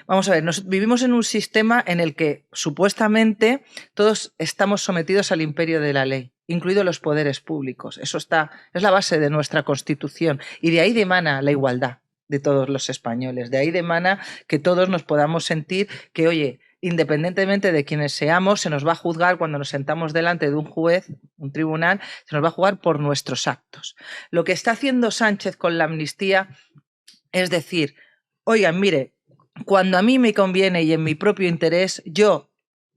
Vamos a ver, vivimos en un sistema en el que supuestamente todos estamos sometidos al imperio de la ley, incluidos los poderes públicos. Eso es la base de nuestra Constitución, y de ahí emana la igualdad de todos los españoles. De ahí emana que todos nos podamos sentir que, oye, independientemente de quienes seamos, se nos va a juzgar cuando nos sentamos delante de un juez, un tribunal, se nos va a juzgar por nuestros actos. Lo que está haciendo Sánchez con la amnistía es decir, oigan, mire, cuando a mí me conviene y en mi propio interés, yo,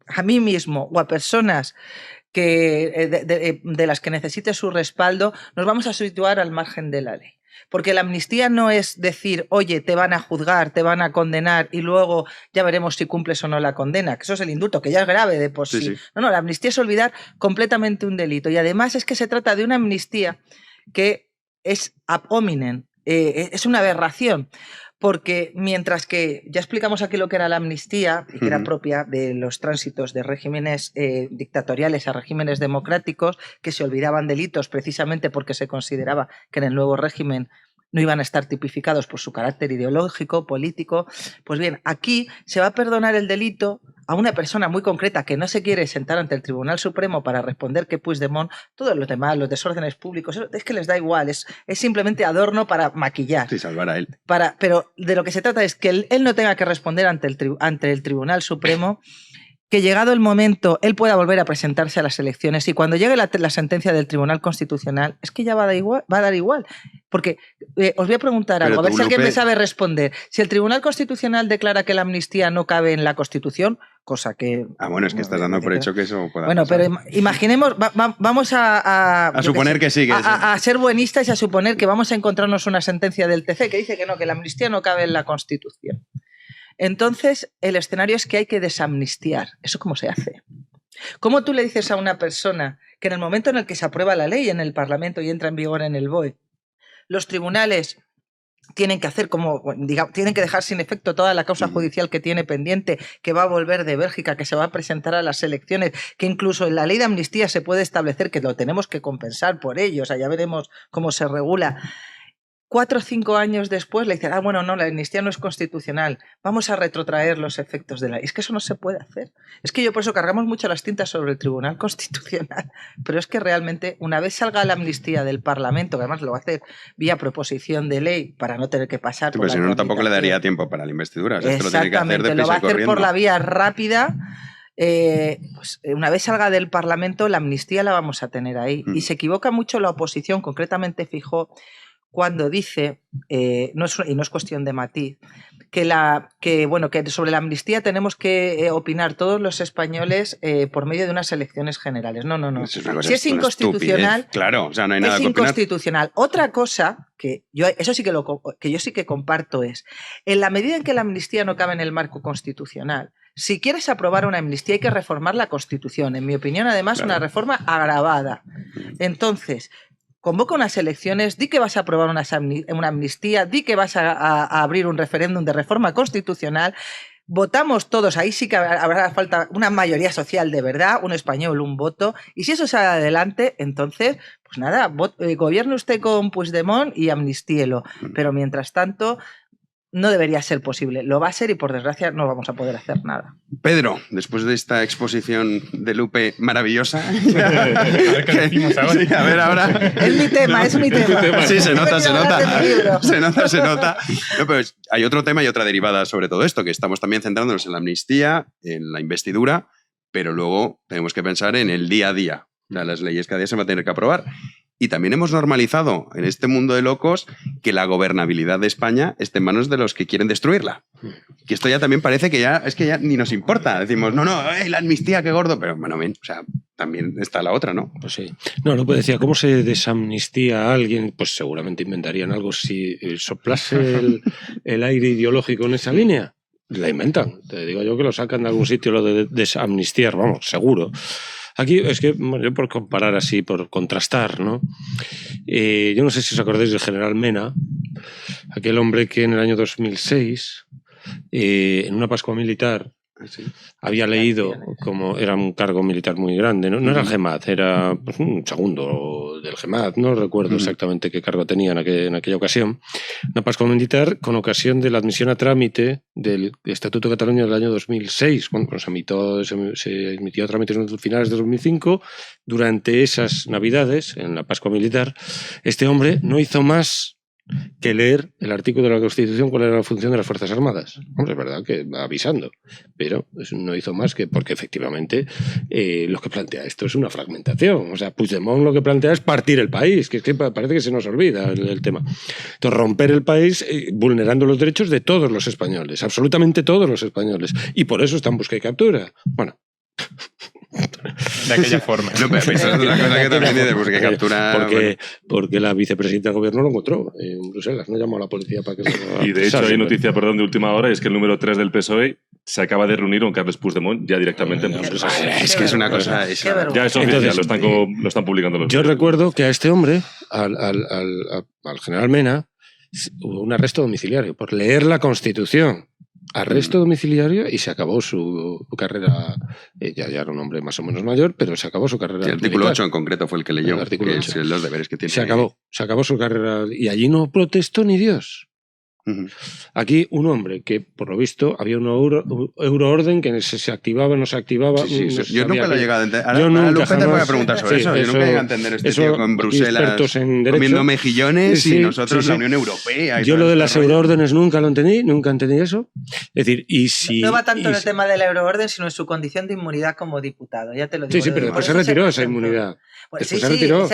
a mí mismo o a personas de las que necesite su respaldo, nos vamos a situar al margen de la ley. Porque la amnistía no es decir, oye, te van a juzgar, te van a condenar y luego ya veremos si cumples o no la condena, que eso es el indulto, que ya es grave de por sí. No, la amnistía es olvidar completamente un delito, y además es que se trata de una amnistía que es ad hominem, es una aberración. Porque mientras que ya explicamos aquí lo que era la amnistía, y que era propia de los tránsitos de regímenes dictatoriales a regímenes democráticos, que se olvidaban delitos precisamente porque se consideraba que en el nuevo régimen no iban a estar tipificados por su carácter ideológico, político. Pues bien, aquí se va a perdonar el delito a una persona muy concreta que no se quiere sentar ante el Tribunal Supremo para responder que Puigdemont, todos los demás, los desórdenes públicos, es que les da igual, es simplemente adorno para maquillar. Sí, salvar a él. Pero de lo que se trata es que él no tenga que responder ante el Tribunal Supremo, que llegado el momento él pueda volver a presentarse a las elecciones, y cuando llegue la sentencia del Tribunal Constitucional es que ya va a dar igual. Porque os voy a preguntar algo, a ver si alguien me sabe responder. Si el Tribunal Constitucional declara que la amnistía no cabe en la Constitución, cosa que... bueno, es que estás dando por hecho que eso pueda pasar. Pero imaginemos, vamos a suponer que sí. A ser buenistas y a suponer que vamos a encontrarnos una sentencia del TC que dice que no, que la amnistía no cabe en la Constitución. Entonces, el escenario es que hay que desamnistiar. ¿Eso cómo se hace? ¿Cómo tú le dices a una persona que en el momento en el que se aprueba la ley en el Parlamento y entra en vigor en el BOE, los tribunales tienen que hacer tienen que dejar sin efecto toda la causa judicial que tiene pendiente, que va a volver de Bélgica, que se va a presentar a las elecciones, que incluso en la ley de amnistía se puede establecer que lo tenemos que compensar por ello, o sea, ya veremos cómo se regula? 4 o 5 años después le dicen, bueno, no, la amnistía no es constitucional, vamos a retrotraer los efectos de la ley. Es que eso no se puede hacer. Es que por eso cargamos mucho las tintas sobre el Tribunal Constitucional, pero es que realmente una vez salga la amnistía del Parlamento, que además lo va a hacer vía proposición de ley para no tener que pasar por la... Pero si no, tampoco le daría tiempo para la investidura. Exactamente, lo va a hacer por la vía rápida. Pues una vez salga del Parlamento, la amnistía la vamos a tener ahí. Y se equivoca mucho la oposición, concretamente Feijóo, cuando dice, y no es cuestión de matiz, que sobre la amnistía tenemos que opinar todos los españoles por medio de unas elecciones generales. No. Si es inconstitucional, claro, o sea, no hay nada es que opinar. Inconstitucional. Otra cosa que yo sí que comparto es, en la medida en que la amnistía no cabe en el marco constitucional, si quieres aprobar una amnistía hay que reformar la Constitución. En mi opinión, además, una reforma agravada. Entonces, convoca unas elecciones, di que vas a aprobar una amnistía, di que vas a abrir un referéndum de reforma constitucional, votamos todos, ahí sí que habrá falta una mayoría social de verdad, un español, un voto, y si eso sale adelante, entonces, pues nada, gobierne usted con Puigdemont y amnistíelo. Pero mientras tanto, no debería ser posible. Lo va a ser y por desgracia no vamos a poder hacer nada. Pedro, después de esta exposición de Lupe maravillosa. A ver qué decimos ahora. Sí, a ver ahora. Es mi tema, es mi tema. Sí, se nota, se He venido a hablar de mi libro. nota. Se nota. No, pero hay otro tema y otra derivada sobre todo esto, que estamos también centrándonos en la amnistía, en la investidura, pero luego tenemos que pensar en el día a día. O sea, las leyes cada día se van a tener que aprobar. Y también hemos normalizado en este mundo de locos que la gobernabilidad de España esté en manos de los que quieren destruirla. Que esto ya también parece que ya ni nos importa. Decimos, no, la amnistía, qué gordo. Pero bueno, o sea, también está la otra, ¿no? Pues sí. No, Lupe decía, ¿cómo se desamnistía a alguien? Pues seguramente inventarían algo. Si soplase el aire ideológico en esa línea, la inventan. Te digo yo que lo sacan de algún sitio lo de desamnistiar, vamos, seguro. Aquí es que, bueno, yo por comparar así, por contrastar, ¿no? Yo no sé si os acordáis del general Mena, aquel hombre que en el año 2006, en una Pascua militar, había leído, como era un cargo militar muy grande, no era el GEMAT, era pues, un segundo del GEMAT, no recuerdo exactamente qué cargo tenía en aquella ocasión, una Pascua militar con ocasión de la admisión a trámite del Estatuto de Cataluña del año 2006, cuando se emitió a trámite en los finales de 2005, durante esas Navidades, en la Pascua militar, este hombre no hizo más que leer el artículo de la Constitución cuál era la función de las Fuerzas Armadas. Hombre, es verdad que va avisando, pero no hizo más que porque efectivamente lo que plantea esto es una fragmentación. O sea, Puigdemont lo que plantea es partir el país, que es que parece que se nos olvida el tema. Entonces, romper el país vulnerando los derechos de todos los españoles, absolutamente todos los españoles. Y por eso está en busca y captura. Bueno... De aquella forma. No, pero eso es una cosa que también dice, porque captura... Porque la vicepresidenta de gobierno lo encontró en Bruselas, no llamó a la policía para que se lo... Y de hecho hay noticia, perdón, de última hora, es que el número 3 del PSOE se acaba de reunir con Carles Puigdemont ya directamente en Bruselas. Es que es una cosa... Ya es oficial, lo están publicando los Yo medios. recuerdo que a este hombre, al general Mena, hubo un arresto domiciliario por leer la Constitución. Arresto domiciliario y se acabó su carrera. Ya era un hombre más o menos mayor, pero se acabó su carrera. Sí, el artículo 8 en concreto fue el que leyó, el artículo que 8. es los deberes que tiene. Se acabó su carrera y allí no protestó ni Dios. Aquí un hombre que, por lo visto, había un euroorden que se activaba, no se activaba. Yo nunca lo he llegado a entender. Yo nunca nunca te voy a jamás, preguntar sobre eso. Yo nunca he llegado a entender este tío con Bruselas comiendo mejillones y nosotros la Unión Europea. Yo lo de las euroórdenes nunca entendí eso. Es decir, y si... No va tanto en el tema de la euroorden, sino en su condición de inmunidad como diputado. Ya te lo digo. Sí, pero después se retiró esa inmunidad. Pues se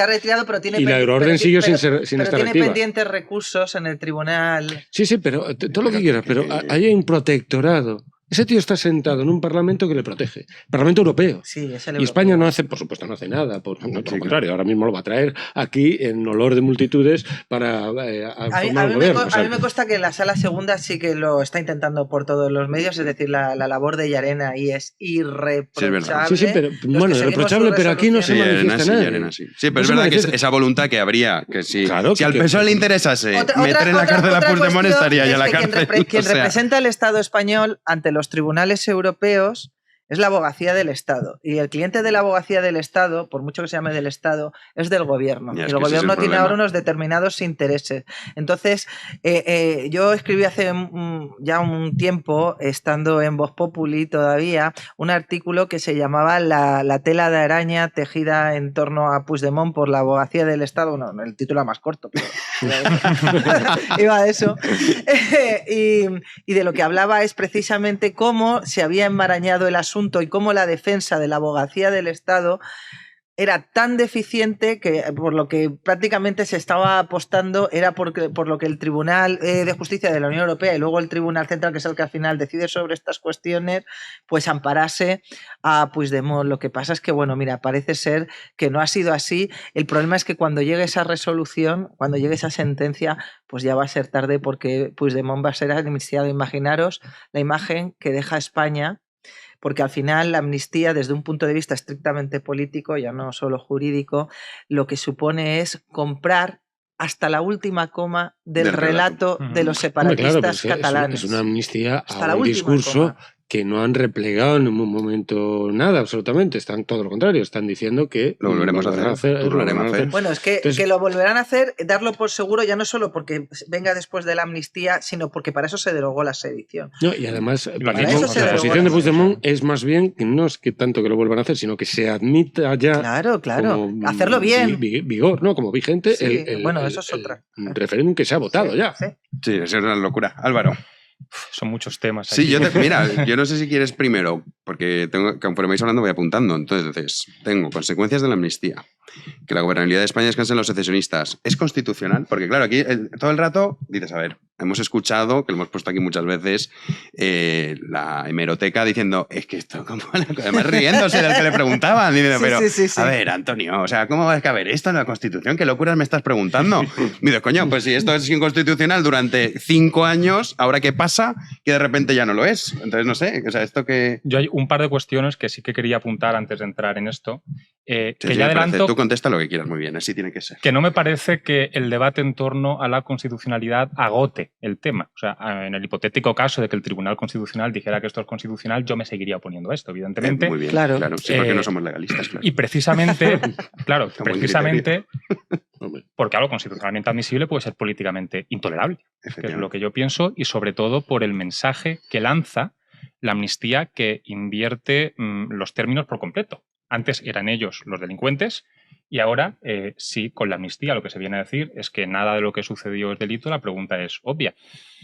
ha retirado, pero tiene... Y la euroorden siguió sin estar activa. Pero tiene pendientes recursos en el tribunal... Sí, pero todo lo que quieras, pero hay un protectorado. Ese tío está sentado en un parlamento que le protege. Parlamento europeo. Sí, es el y europeo. España no hace, por supuesto, no hace nada. Por lo contrario, ahora mismo lo va a traer aquí en olor de multitudes para formar un gobierno. A mí me consta que en la sala segunda sí que lo está intentando por todos los medios, es decir, la labor de Llarena ahí es irreprochable. Sí, pero bueno, irreprochable, pero aquí no se manifiesta nada. Sí, pero es verdad que esa voluntad que habría, que si al PSOE le interesase meter en la cárcel a Puigdemont, estaría ya en la cárcel. Quien representa al Estado español ante los tribunales europeos es la abogacía del Estado. Y el cliente de la abogacía del Estado, por mucho que se llame del Estado, es del gobierno. Y el gobierno tiene ahora unos determinados intereses. Entonces, yo escribí hace ya un tiempo, estando en Vox Populi todavía, un artículo que se llamaba La tela de araña tejida en torno a Puigdemont por la abogacía del Estado. No, el título era más corto, pero iba a eso. Y de lo que hablaba es precisamente cómo se había enmarañado el asunto y cómo la defensa de la abogacía del Estado era tan deficiente que por lo que prácticamente se estaba apostando era por lo que el Tribunal de Justicia de la Unión Europea y luego el Tribunal Central, que es el que al final decide sobre estas cuestiones, pues amparase a Puigdemont. Lo que pasa es que, bueno, mira, parece ser que no ha sido así. El problema es que cuando llegue esa resolución, cuando llegue esa sentencia, pues ya va a ser tarde porque Puigdemont va a ser amnistiado. Imaginaros la imagen que deja España, porque al final la amnistía, desde un punto de vista estrictamente político, ya no solo jurídico, lo que supone es comprar hasta la última coma del relato de los separatistas catalanes. Es una amnistía a un discurso que no han replegado en ningún momento nada, absolutamente. Están todo lo contrario, están diciendo que lo volveremos a hacer. Bueno, es que, Entonces, que lo volverán a hacer, darlo por seguro, ya no solo porque venga después de la amnistía, sino porque para eso se derogó la sedición. no, y además, Para eso se la derogó posición la de Puigdemont es más bien que no es que tanto que lo vuelvan a hacer, sino que se admita ya. Claro. Como Hacerlo bien. Vigor, ¿no? Como vigente. Sí, eso es otra. El referéndum que se ha votado ya. Sí, eso es una locura. Álvaro. Son muchos temas. Sí, aquí. mira, yo no sé si quieres primero, porque conforme vais hablando voy apuntando. Entonces, tengo consecuencias de la amnistía. Que la gobernabilidad de España descanse en los secesionistas. ¿Es constitucional? Porque claro, aquí todo el rato dices, a ver, hemos escuchado, que lo hemos puesto aquí muchas veces, la hemeroteca diciendo, es que esto, como además riéndose del que le preguntaban, diciendo, pero, sí. a ver, Antonio, o sea, ¿cómo va a caber esto en la Constitución? ¿Qué locuras me estás preguntando? Y dices, coño, pues si esto es inconstitucional durante 5 años, ¿ahora qué pasa? Que de repente ya no lo es. Entonces, no sé, o sea, esto que... Yo hay un par de cuestiones que sí que quería apuntar antes de entrar en esto. Que Sí, ya adelanto... Tú contesta lo que quieras muy bien, así tiene que ser. Que no me parece que el debate en torno a la constitucionalidad agote el tema. O sea, en el hipotético caso de que el Tribunal Constitucional dijera que esto es constitucional, yo me seguiría oponiendo a esto, evidentemente. Muy bien, claro, sí, porque no somos legalistas, claro. Y precisamente, claro, Tan buen precisamente porque algo constitucionalmente admisible puede ser políticamente intolerable, que es lo que yo pienso, y sobre todo por el mensaje que lanza la amnistía, que invierte los términos por completo. Antes eran ellos los delincuentes y ahora sí, con la amnistía lo que se viene a decir es que nada de lo que sucedió es delito. La pregunta es obvia.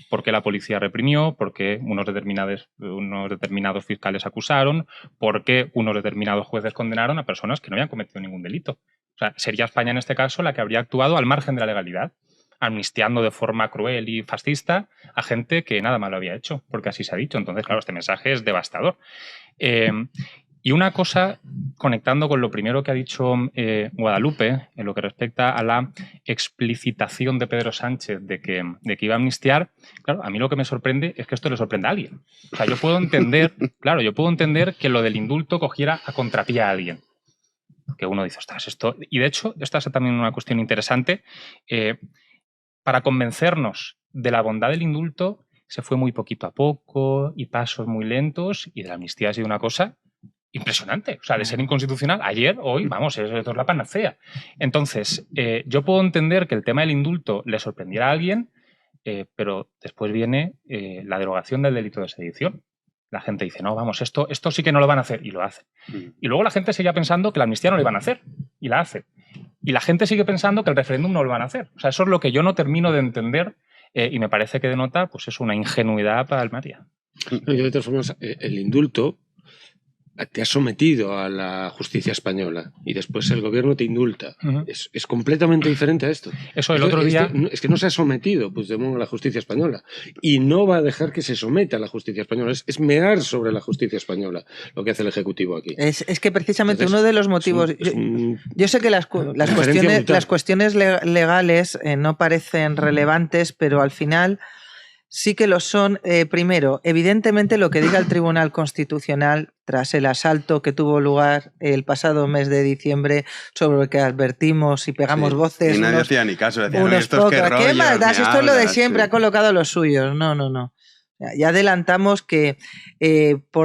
¿Por qué la policía reprimió? ¿Por qué unos determinados fiscales acusaron? ¿Por qué unos determinados jueces condenaron a personas que no habían cometido ningún delito? O sea, sería España en este caso la que habría actuado al margen de la legalidad, amnistiando de forma cruel y fascista a gente que nada malo había hecho, porque así se ha dicho. Entonces, claro, este mensaje es devastador. Y una cosa, conectando con lo primero que ha dicho Guadalupe, en lo que respecta a la explicitación de Pedro Sánchez de que iba a amnistiar, claro, a mí lo que me sorprende es que esto le sorprenda a alguien. O sea, yo puedo entender, claro, yo puedo entender que lo del indulto cogiera a contrapié a alguien. Que uno dice, ostras, esto... Y de hecho, esta es también una cuestión interesante. Para convencernos de la bondad del indulto, se fue muy poquito a poco y pasos muy lentos, y de la amnistía ha sido una cosa impresionante. O sea, de ser inconstitucional, ayer, hoy, vamos, esto es la panacea. Entonces, yo puedo entender que el tema del indulto le sorprendiera a alguien, pero después viene la derogación del delito de sedición. La gente dice, no, vamos, esto sí que no lo van a hacer, y lo hacen. Y luego la gente sigue pensando que la amnistía no lo iban a hacer, y la hace. Y la gente sigue pensando que el referéndum no lo van a hacer. O sea, eso es lo que yo no termino de entender, y me parece que denota, pues, es una ingenuidad palmaria. Yo, de todas formas, el indulto te has sometido a la justicia española y después el gobierno te indulta. Es completamente diferente a esto. Eso el otro día... Es que no se ha sometido Puigdemont a la justicia española y no va a dejar que se someta a la justicia española. Es mear sobre la justicia española lo que hace el Ejecutivo aquí. Es que precisamente uno de los motivos... Yo sé que las cuestiones legales no parecen relevantes, pero al final... sí que lo son. Primero, evidentemente lo que diga el Tribunal Constitucional tras el asalto que tuvo lugar el pasado mes de diciembre, sobre el que advertimos y pegamos voces. Y nadie hacía ni caso, decían, unos esto es que rollos, ¿qué más das? Esto es lo de siempre, sí. ha colocado a los suyos. No. Ya adelantamos que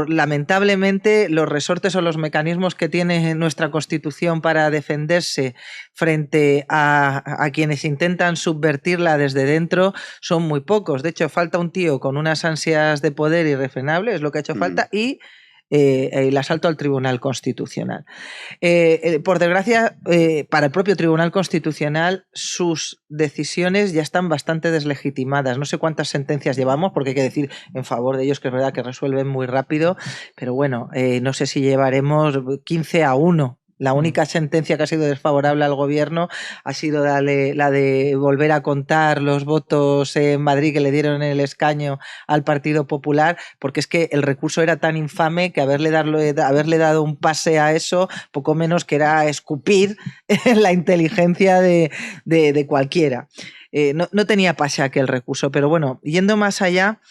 lamentablemente los resortes o los mecanismos que tiene nuestra Constitución para defenderse frente a quienes intentan subvertirla desde dentro son muy pocos. De hecho, falta un tío con unas ansias de poder irrefrenables, es lo que ha hecho falta, y el asalto al Tribunal Constitucional. Por desgracia, para el propio Tribunal Constitucional, sus decisiones ya están bastante deslegitimadas. No sé cuántas sentencias llevamos, porque hay que decir en favor de ellos que es verdad que resuelven muy rápido, pero bueno, no sé si llevaremos 15-1. La única sentencia que ha sido desfavorable al gobierno ha sido la de volver a contar los votos en Madrid que le dieron el escaño al Partido Popular, porque es que el recurso era tan infame que haberle dado un pase a eso, poco menos que era escupir en la inteligencia de cualquiera. No tenía pase aquel recurso, pero bueno, yendo más allá,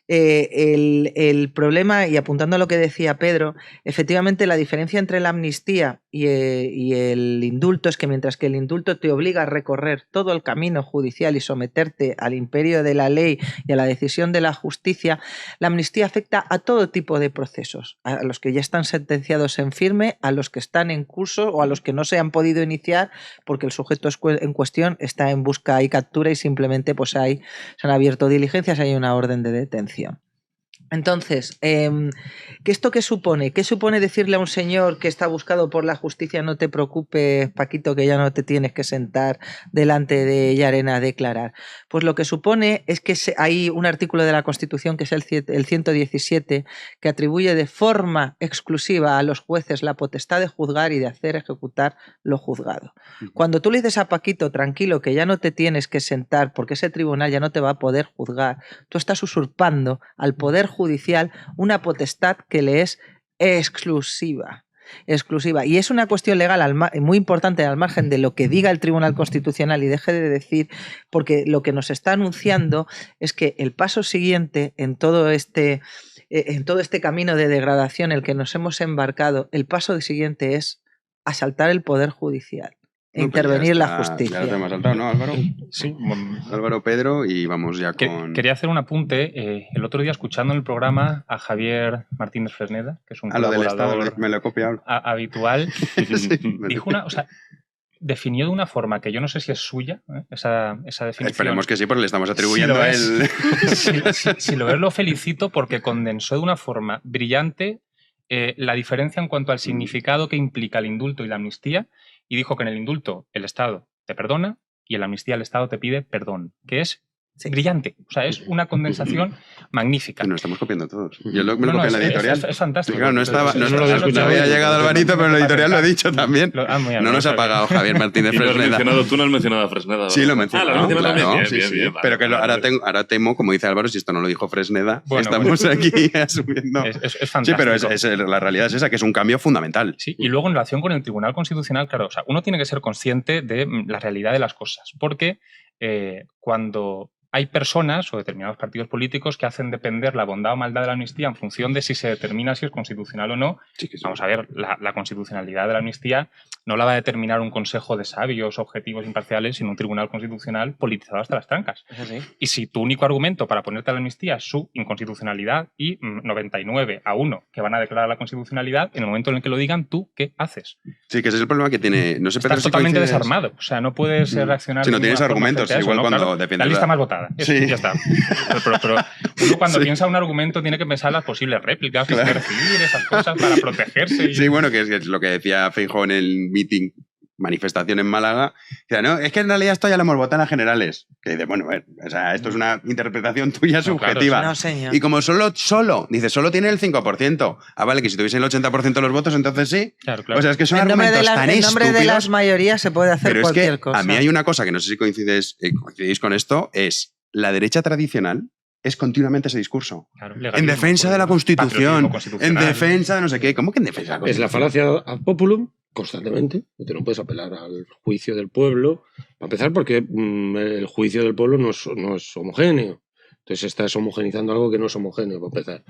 el problema, y apuntando a lo que decía Pedro, efectivamente la diferencia entre la amnistía y el indulto es que mientras que el indulto te obliga a recorrer todo el camino judicial y someterte al imperio de la ley y a la decisión de la justicia, la amnistía afecta a todo tipo de procesos, a los que ya están sentenciados en firme, a los que están en curso o a los que no se han podido iniciar porque el sujeto en cuestión está en busca y captura y simplemente pues se han abierto diligencias, hay una orden de detención. Entonces, ¿esto qué supone? ¿Qué supone decirle a un señor que está buscado por la justicia no te preocupes, Paquito, que ya no te tienes que sentar delante de Llarena a declarar? Pues lo que supone es que hay un artículo de la Constitución, que es el 117, que atribuye de forma exclusiva a los jueces la potestad de juzgar y de hacer ejecutar lo juzgado. Cuando tú le dices a Paquito, tranquilo, que ya no te tienes que sentar porque ese tribunal ya no te va a poder juzgar, tú estás usurpando al poder judicial una potestad que le es exclusiva. Y es una cuestión legal muy importante al margen de lo que diga el Tribunal Constitucional y deje de decir, porque lo que nos está anunciando es que el paso siguiente en todo este camino de degradación en el que nos hemos embarcado, el paso siguiente es asaltar el poder judicial. Intervenir la justicia. Ya te hemos saltado, ¿no, Álvaro? Sí. Álvaro, Pedro, y vamos ya con... Quería hacer un apunte. El otro día, escuchando en el programa a Javier Martínez Fresneda, que es un colaborador del Estado, me lo he copiado. Habitual, dijo definió de una forma que yo no sé si es suya, esa definición. Esperemos que sí, porque le estamos atribuyendo a él. Si lo ves, lo felicito porque condensó de una forma brillante la diferencia en cuanto al significado que implica el indulto y la amnistía, y dijo que en el indulto el Estado te perdona y en la amnistía el Estado te pide perdón, que es brillante. O sea, es una condensación magnífica. Y nos estamos copiando todos. Yo me lo copié en la editorial. Es fantástico. Claro, no había llegado Alvarito, pero en la editorial lo he dicho también. No nos ha pagado Javier Martínez Fresneda. Tú no has mencionado a Fresneda. Sí, lo he mencionado. Bien. Pero que ahora temo, como dice Álvaro, si esto no lo dijo Fresneda, estamos aquí asumiendo. Es fantástico. Sí, pero la realidad es esa, que es un cambio fundamental. Sí, y luego en relación con el Tribunal Constitucional, claro, o sea, uno tiene que ser consciente de la realidad de las cosas, porque cuando hay personas o determinados partidos políticos que hacen depender la bondad o maldad de la amnistía en función de si se determina si es constitucional o no. Vamos a ver, la constitucionalidad de la amnistía no la va a determinar un consejo de sabios, objetivos, imparciales, sino un tribunal constitucional politizado hasta las trancas. Y si tu único argumento para ponerte a la amnistía es su inconstitucionalidad y 99-1 que van a declarar la constitucionalidad, en el momento en el que lo digan, ¿tú qué haces? Sí, que ese es el problema que tiene. No sé, Estás totalmente desarmado. O sea, no puedes reaccionar. Si no tienes argumentos, igual ¿no? cuando defiendes la lista más votada. Eso, ya está. Pero uno cuando piensa un argumento tiene que pensar las posibles réplicas, recibir esas cosas para protegerse. Sí, bueno, que es lo que decía Feijóo en el meeting, manifestación en Málaga. Decía, no, es que en realidad esto ya lo hemos votado en las generales. Que dice, bueno, o sea, esto es una interpretación tuya subjetiva. Claro, no, señor. Y como solo tiene el 5%. Ah, vale, que si tuviesen el 80% de los votos, entonces sí. Claro. O sea, es que son argumentos tan estúpidos. En nombre de las mayorías se puede hacer cualquier cosa. A mí hay una cosa que no sé si coincidís con esto, es la derecha tradicional es continuamente ese discurso. Claro, en defensa de la Constitución, en defensa de no sé qué. ¿Cómo que en defensa de la Constitución? Es la falacia ad populum constantemente. Tú no puedes apelar al juicio del pueblo. Para empezar, porque el juicio del pueblo no es homogéneo. Entonces estás homogenizando algo que no es homogéneo, para empezar.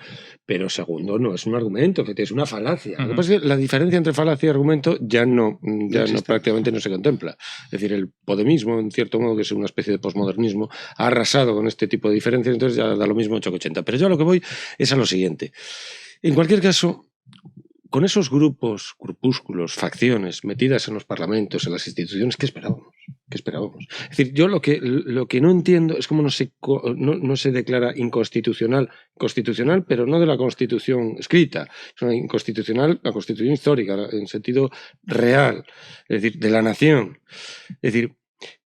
Pero segundo, no es un argumento, es una falacia. Lo que pasa es que la diferencia entre falacia y argumento ya prácticamente no se contempla. Es decir, el podemismo, en cierto modo, que es una especie de posmodernismo, ha arrasado con este tipo de diferencias, entonces ya da lo mismo 8 que 80. Pero yo a lo que voy es a lo siguiente. En cualquier caso, con esos grupos, grupúsculos, facciones metidas en los parlamentos, en las instituciones, ¿qué esperábamos? Es decir, yo lo que no entiendo es cómo no se declara inconstitucional, constitucional, pero no de la Constitución escrita, es una inconstitucional, la Constitución histórica, en sentido real, es decir, de la nación. Es decir,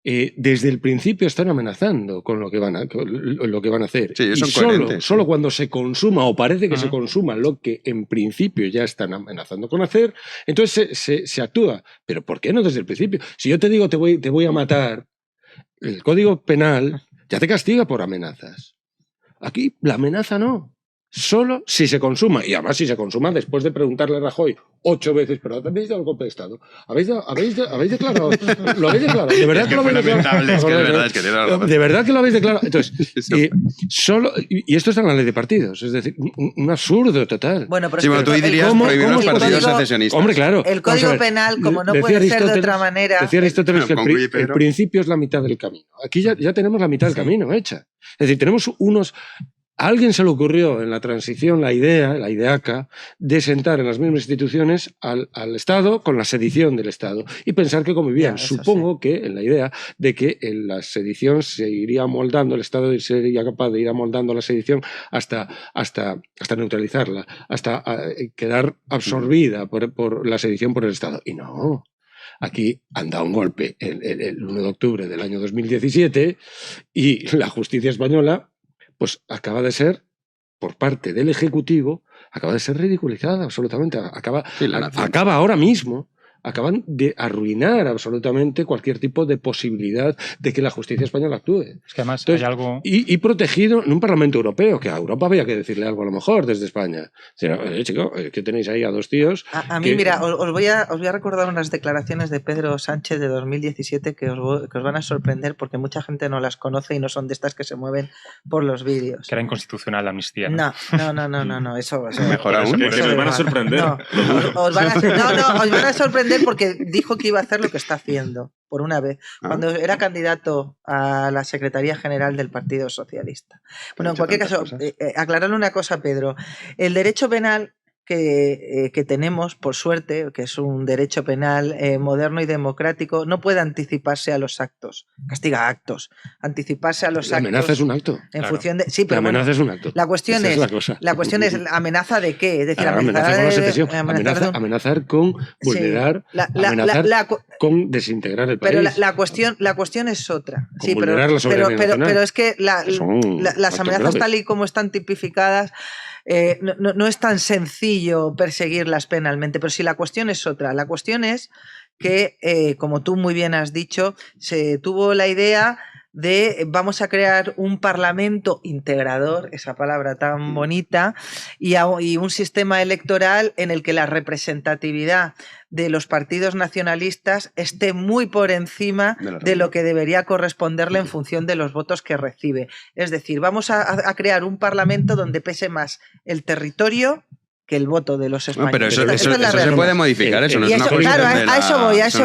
desde el principio están amenazando con lo que van a hacer. Sí, y solo cuando se consuma o parece que se consuma lo que en principio ya están amenazando con hacer, entonces se actúa. Pero ¿por qué no desde el principio? Si yo te digo te voy a matar, el Código Penal ya te castiga por amenazas. Aquí la amenaza no. solo si se consuma, y además si se consuma después de preguntarle a Rajoy 8 veces, pero ¿habéis dado el golpe de Estado? ¿Habéis declarado? ¿Lo habéis declarado? ¿De verdad que lo habéis declarado? ¿De verdad que lo habéis declarado? Entonces, y esto está en la ley de partidos, es decir, un absurdo total. Bueno, pero sí, bueno, tú dirías prohibir los partidos secesionistas. Hombre, claro. El Código Penal, como no puede ser de otra manera... Decía Aristóteles que el principio es la mitad del camino. Aquí ya tenemos la mitad del camino hecha. Es decir, tenemos unos... A alguien se le ocurrió en la transición la ideaca, de sentar en las mismas instituciones al Estado con la sedición del Estado y pensar que convivían. Supongo que en la idea de que en la sedición se iría amoldando, el Estado sería capaz de ir amoldando la sedición hasta neutralizarla, hasta quedar absorbida por la sedición por el Estado. Y no. Aquí han dado un golpe el 1 de octubre del año 2017 y la justicia española pues acaba de ser, por parte del Ejecutivo, acaba de ser ridiculizada absolutamente. Acaba ahora mismo, acaban de arruinar absolutamente cualquier tipo de posibilidad de que la justicia española actúe. Es que además entonces, hay algo... Y protegido en un Parlamento Europeo, que a Europa había que decirle algo a lo mejor desde España. Chico, que tenéis ahí a dos tíos... A mí, mira, os voy a recordar unas declaraciones de Pedro Sánchez de 2017 que os van a sorprender porque mucha gente no las conoce y no son de estas que se mueven por los vídeos. Que era inconstitucional la amnistía. No, eso mejor aún. Que nos van a sorprender. Os van a sorprender porque dijo que iba a hacer lo que está haciendo, por una vez, cuando era candidato a la Secretaría General del Partido Socialista. Bueno, en cualquier caso, aclararle una cosa, Pedro. El derecho penal que tenemos, por suerte, que es un derecho penal moderno y democrático, no puede anticiparse a los actos. Castiga actos. Anticiparse a los actos. La amenaza es un acto. En función de... Sí, pero la amenaza es un acto. La cuestión es ¿amenaza de qué? Es decir, amenazar con vulnerar, con desintegrar el país. Pero la cuestión es otra. Sí, vulnerar la soberanía nacional. Pero es que las amenazas tal y como están tipificadas no es tan sencillo perseguirlas penalmente, pero si la cuestión es otra. La cuestión es que, como tú muy bien has dicho, se tuvo la idea de vamos a crear un parlamento integrador, esa palabra tan bonita, y un sistema electoral en el que la representatividad de los partidos nacionalistas esté muy por encima de lo que debería corresponderle en función de los votos que recibe. Es decir, vamos a crear un parlamento donde pese más el territorio que el voto de los españoles. Pero eso se puede modificar, eso no es una cuestión. Claro, a eso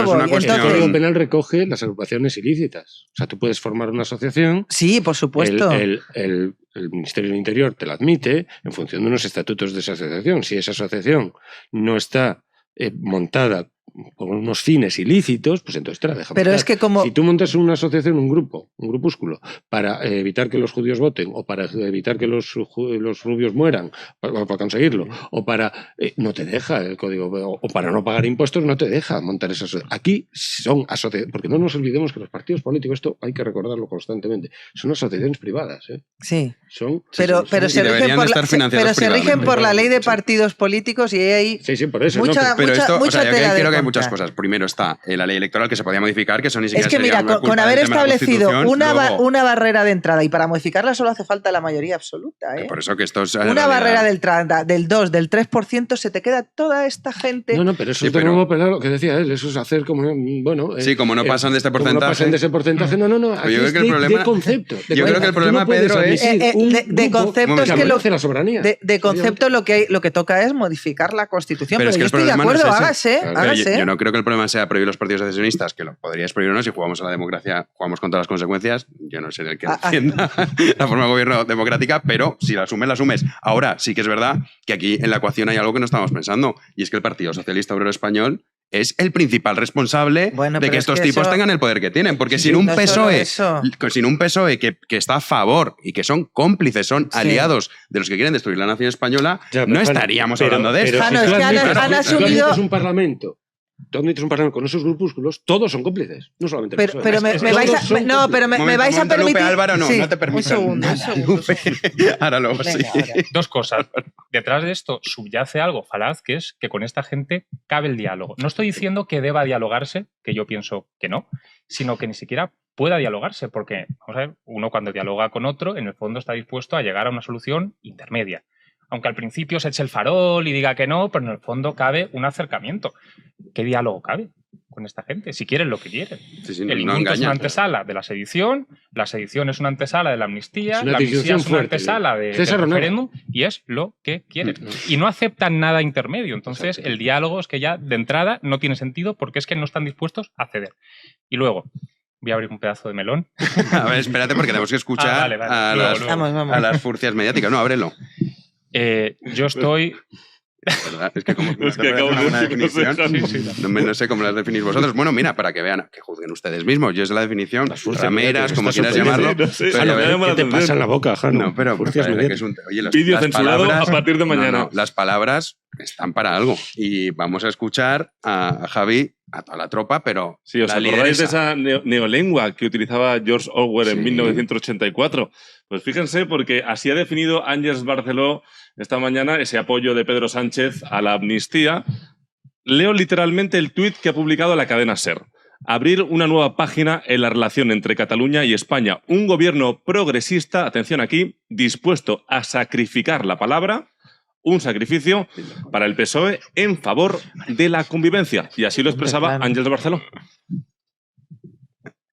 voy. El Código Penal recoge las agrupaciones ilícitas. O sea, tú puedes formar una asociación. Sí, por supuesto. El Ministerio del Interior te la admite en función de unos estatutos de esa asociación. Si esa asociación no está montada con unos fines ilícitos, pues entonces te la dejan. Pero es que como... Si tú montas una asociación, un grupúsculo, para evitar que los judíos voten, o para evitar que los rubios mueran, para conseguirlo, o para... no te deja el código, o para no pagar impuestos, no te deja montar esa asociación. Aquí son asociaciones, porque no nos olvidemos que los partidos políticos, esto hay que recordarlo constantemente, son asociaciones privadas. Sí. Pero se rigen por la ley de partidos políticos y hay ahí por eso, mucha tela de hay muchas cosas. Primero está la ley electoral que se podía modificar, que eso ni siquiera es que mira, con haber establecido una barrera de entrada y para modificarla solo hace falta la mayoría absoluta. Por eso que esto es una barrera de entrada del 2, del 3%, se te queda toda esta gente. No, pero eso es nuevo penal, lo que decía él, eso es hacer como, bueno... sí, como no pasan de este porcentaje. No, aquí yo creo que el problema, de concepto. Yo creo que el problema, Pedro, es... De concepto es que la soberanía. De concepto lo que toca es modificar la Constitución, pero yo estoy de acuerdo, hágase. Yo no creo que el problema sea prohibir los partidos secesionistas, que lo podríais prohibir o no, si jugamos a la democracia, jugamos con todas las consecuencias, yo no seré el que defienda la forma de gobierno democrática, pero si la asumes, la asumes. Ahora, sí que es verdad que aquí en la ecuación hay algo que no estamos pensando, y es que el Partido Socialista Obrero Español es el principal responsable de que estos tipos tengan el poder que tienen, porque sin un PSOE que está a favor y que son cómplices, son aliados de los que quieren destruir la nación española, no estaríamos hablando de esto. Han asumido un parlamento. Con esos grupúsculos, todos son cómplices, no solamente pero me vais a permitir. Álvaro, no te permito. Un segundo. Ahora luego sí. Dos cosas. Detrás de esto subyace algo falaz, que es que con esta gente cabe el diálogo. No estoy diciendo que deba dialogarse, que yo pienso que no, sino que ni siquiera pueda dialogarse, porque, vamos a ver, uno cuando dialoga con otro, en el fondo está dispuesto a llegar a una solución intermedia. Aunque al principio se eche el farol y diga que no, pero en el fondo cabe un acercamiento. ¿Qué diálogo cabe con esta gente? Si quieren lo que quieren. El indulto es una antesala de la sedición es una antesala de la amnistía es una antesala del referéndum y es lo que quieren. Y no aceptan nada intermedio. Entonces el diálogo es que ya de entrada no tiene sentido porque es que no están dispuestos a ceder. Y luego, voy a abrir un pedazo de melón. A ver, espérate porque tenemos que escuchar a las furcias mediáticas. No, ábrelo. Yo estoy... ¿Verdad? Es que como no sé cómo las definís vosotros. Bueno, mira, para que vean, que juzguen ustedes mismos. Yo es la definición, rameras, como quieras llamarlo. No sé. ¿Qué te pasa en la boca, Jano? No, pero que es un... Oye, vídeo censurado a partir de mañana. No, las palabras están para algo. Y vamos a escuchar a Javi, a toda la tropa, pero sí, ¿os acordáis de esa neolengua que utilizaba George Orwell en 1984? Pues fíjense, porque así ha definido Àngels Barceló esta mañana ese apoyo de Pedro Sánchez a la amnistía. Leo literalmente el tuit que ha publicado la cadena SER. Abrir una nueva página en la relación entre Cataluña y España. Un gobierno progresista, atención aquí, dispuesto a sacrificar la palabra, un sacrificio para el PSOE en favor de la convivencia. Y así lo expresaba Àngels Barceló.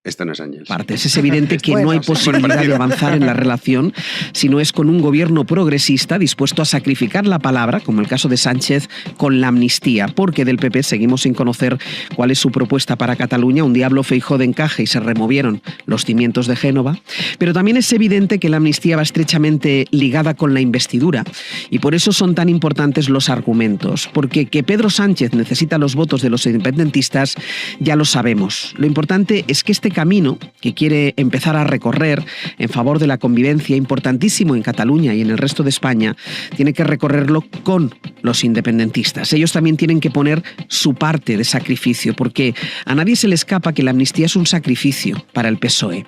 Esto no es Àngels. Es evidente que no hay posibilidad de avanzar en la relación si no es con un gobierno progresista dispuesto a sacrificar la palabra, como el caso de Sánchez, con la amnistía, porque del PP seguimos sin conocer cuál es su propuesta para Cataluña. Un diablo Feijóo de encaje y se removieron los cimientos de Génova. Pero también es evidente que la amnistía va estrechamente ligada con la investidura y por eso son tan importantes los argumentos, porque que Pedro Sánchez necesita los votos de los independentistas ya lo sabemos. Lo importante es que este camino que quiere empezar a recorrer en favor de la convivencia, importantísimo en Cataluña y en el resto de España, tiene que recorrerlo con los independentistas. Ellos también tienen que poner su parte de sacrificio, porque a nadie se le escapa que la amnistía es un sacrificio para el PSOE.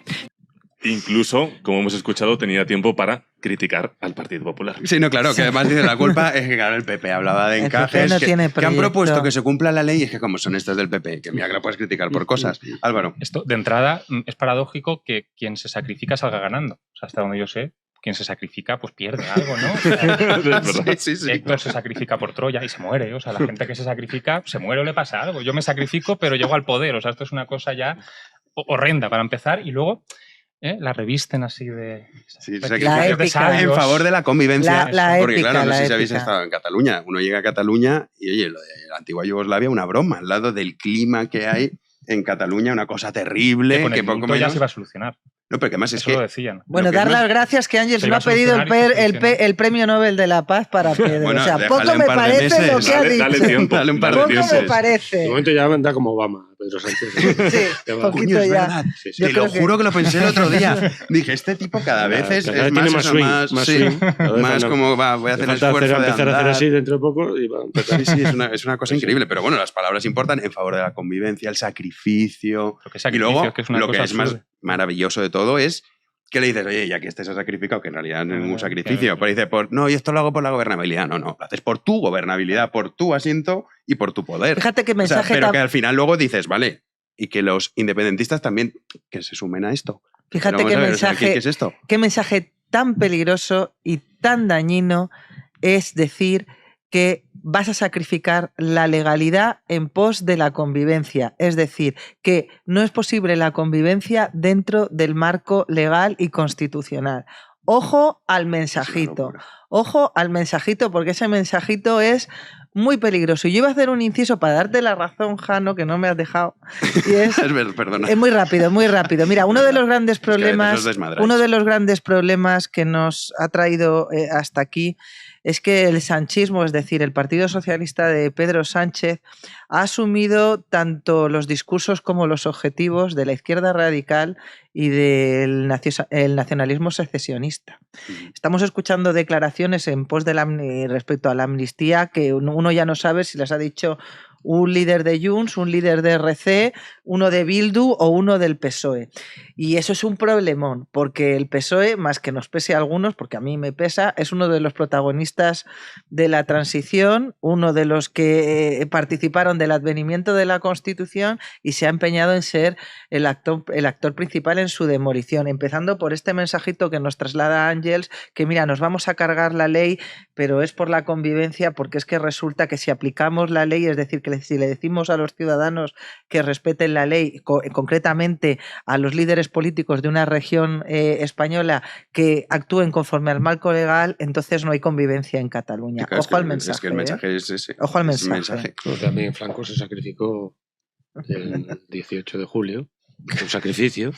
Incluso, como hemos escuchado, tenía tiempo para criticar al Partido Popular. Sí, no, claro, que además dice la culpa es que, claro, el PP hablaba de encajes, que han propuesto que se cumpla la ley y es que como son estas del PP, que mira que la puedes criticar por cosas. Álvaro. Esto, de entrada, es paradójico que quien se sacrifica salga ganando. O sea, hasta donde yo sé, quien se sacrifica pues pierde algo, ¿no? O sea, sí. Héctor se sacrifica por Troya y se muere. O sea, la gente que se sacrifica se muere o le pasa algo. Yo me sacrifico, pero llego al poder. O sea, esto es una cosa ya horrenda para empezar y luego... la revisten así de... Sí, en favor de la convivencia. Porque claro, no sé si habéis estado en Cataluña. Uno llega a Cataluña y oye, lo de la antigua Yugoslavia, una broma, al lado del clima que hay en Cataluña, una cosa terrible. Con que el poco ya se iba a solucionar. No, pero que más es eso que... lo decían. Bueno, dar las gracias que Àngels me ha pedido el Premio Nobel de la Paz para Pedro. Bueno, o sea, poco me parece lo que ha dicho. Dale tiempo. Dale un par de tiempo. Poco me parece. De momento ya anda como Obama, Pedro Sánchez. Sí, poquito es ya. Verdad. Te lo juro que lo pensé el otro día. Dije, este tipo cada vez es más swing, más como voy a hacer el esfuerzo de empezar a hacer así dentro de poco y va a empezar. Sí, es una cosa increíble. Pero bueno, las palabras importan en favor de la convivencia, el sacrificio. Y luego, que es una lo cosa que es más maravilloso de todo es que le dices, oye, ya que este se ha sacrificado, que en realidad no es ningún sacrificio, pero dice, no, y esto lo hago por la gobernabilidad. No, lo haces por tu gobernabilidad, por tu asiento y por tu poder. Fíjate qué mensaje... pero que al final luego dices, vale, y que los independentistas también que se sumen a esto. Fíjate qué mensaje, ¿qué es esto? Qué mensaje tan peligroso y tan dañino es decir que vas a sacrificar la legalidad en pos de la convivencia. Es decir, que no es posible la convivencia dentro del marco legal y constitucional. Ojo al mensajito. Ojo al mensajito, porque ese mensajito es muy peligroso. Y yo iba a hacer un inciso para darte la razón, Jano, que no me has dejado. Y Perdona. Es muy rápido, muy rápido. Mira, uno de los grandes problemas que nos ha traído hasta aquí es que el sanchismo, es decir, el Partido Socialista de Pedro Sánchez, ha asumido tanto los discursos como los objetivos de la izquierda radical y del nacionalismo secesionista. Estamos escuchando declaraciones en pos de respecto a la amnistía que uno ya no sabe si las ha dicho un líder de Junts, un líder de RC, uno de Bildu o uno del PSOE. Y eso es un problemón, porque el PSOE, más que nos pese a algunos, porque a mí me pesa, es uno de los protagonistas de la transición, uno de los que participaron del advenimiento de la Constitución y se ha empeñado en ser el actor principal en su demolición, empezando por este mensajito que nos traslada Ángels, que mira, nos vamos a cargar la ley, pero es por la convivencia, porque es que resulta que si aplicamos la ley, es decir, que si le decimos a los ciudadanos que respeten la ley, concretamente a los líderes políticos de una región española que actúen conforme al marco legal, entonces no hay convivencia en Cataluña. Ojo al mensaje. Es que el mensaje es ese. Ojo al mensaje. Pero también Franco se sacrificó el 18 de julio. Hizo un sacrificio,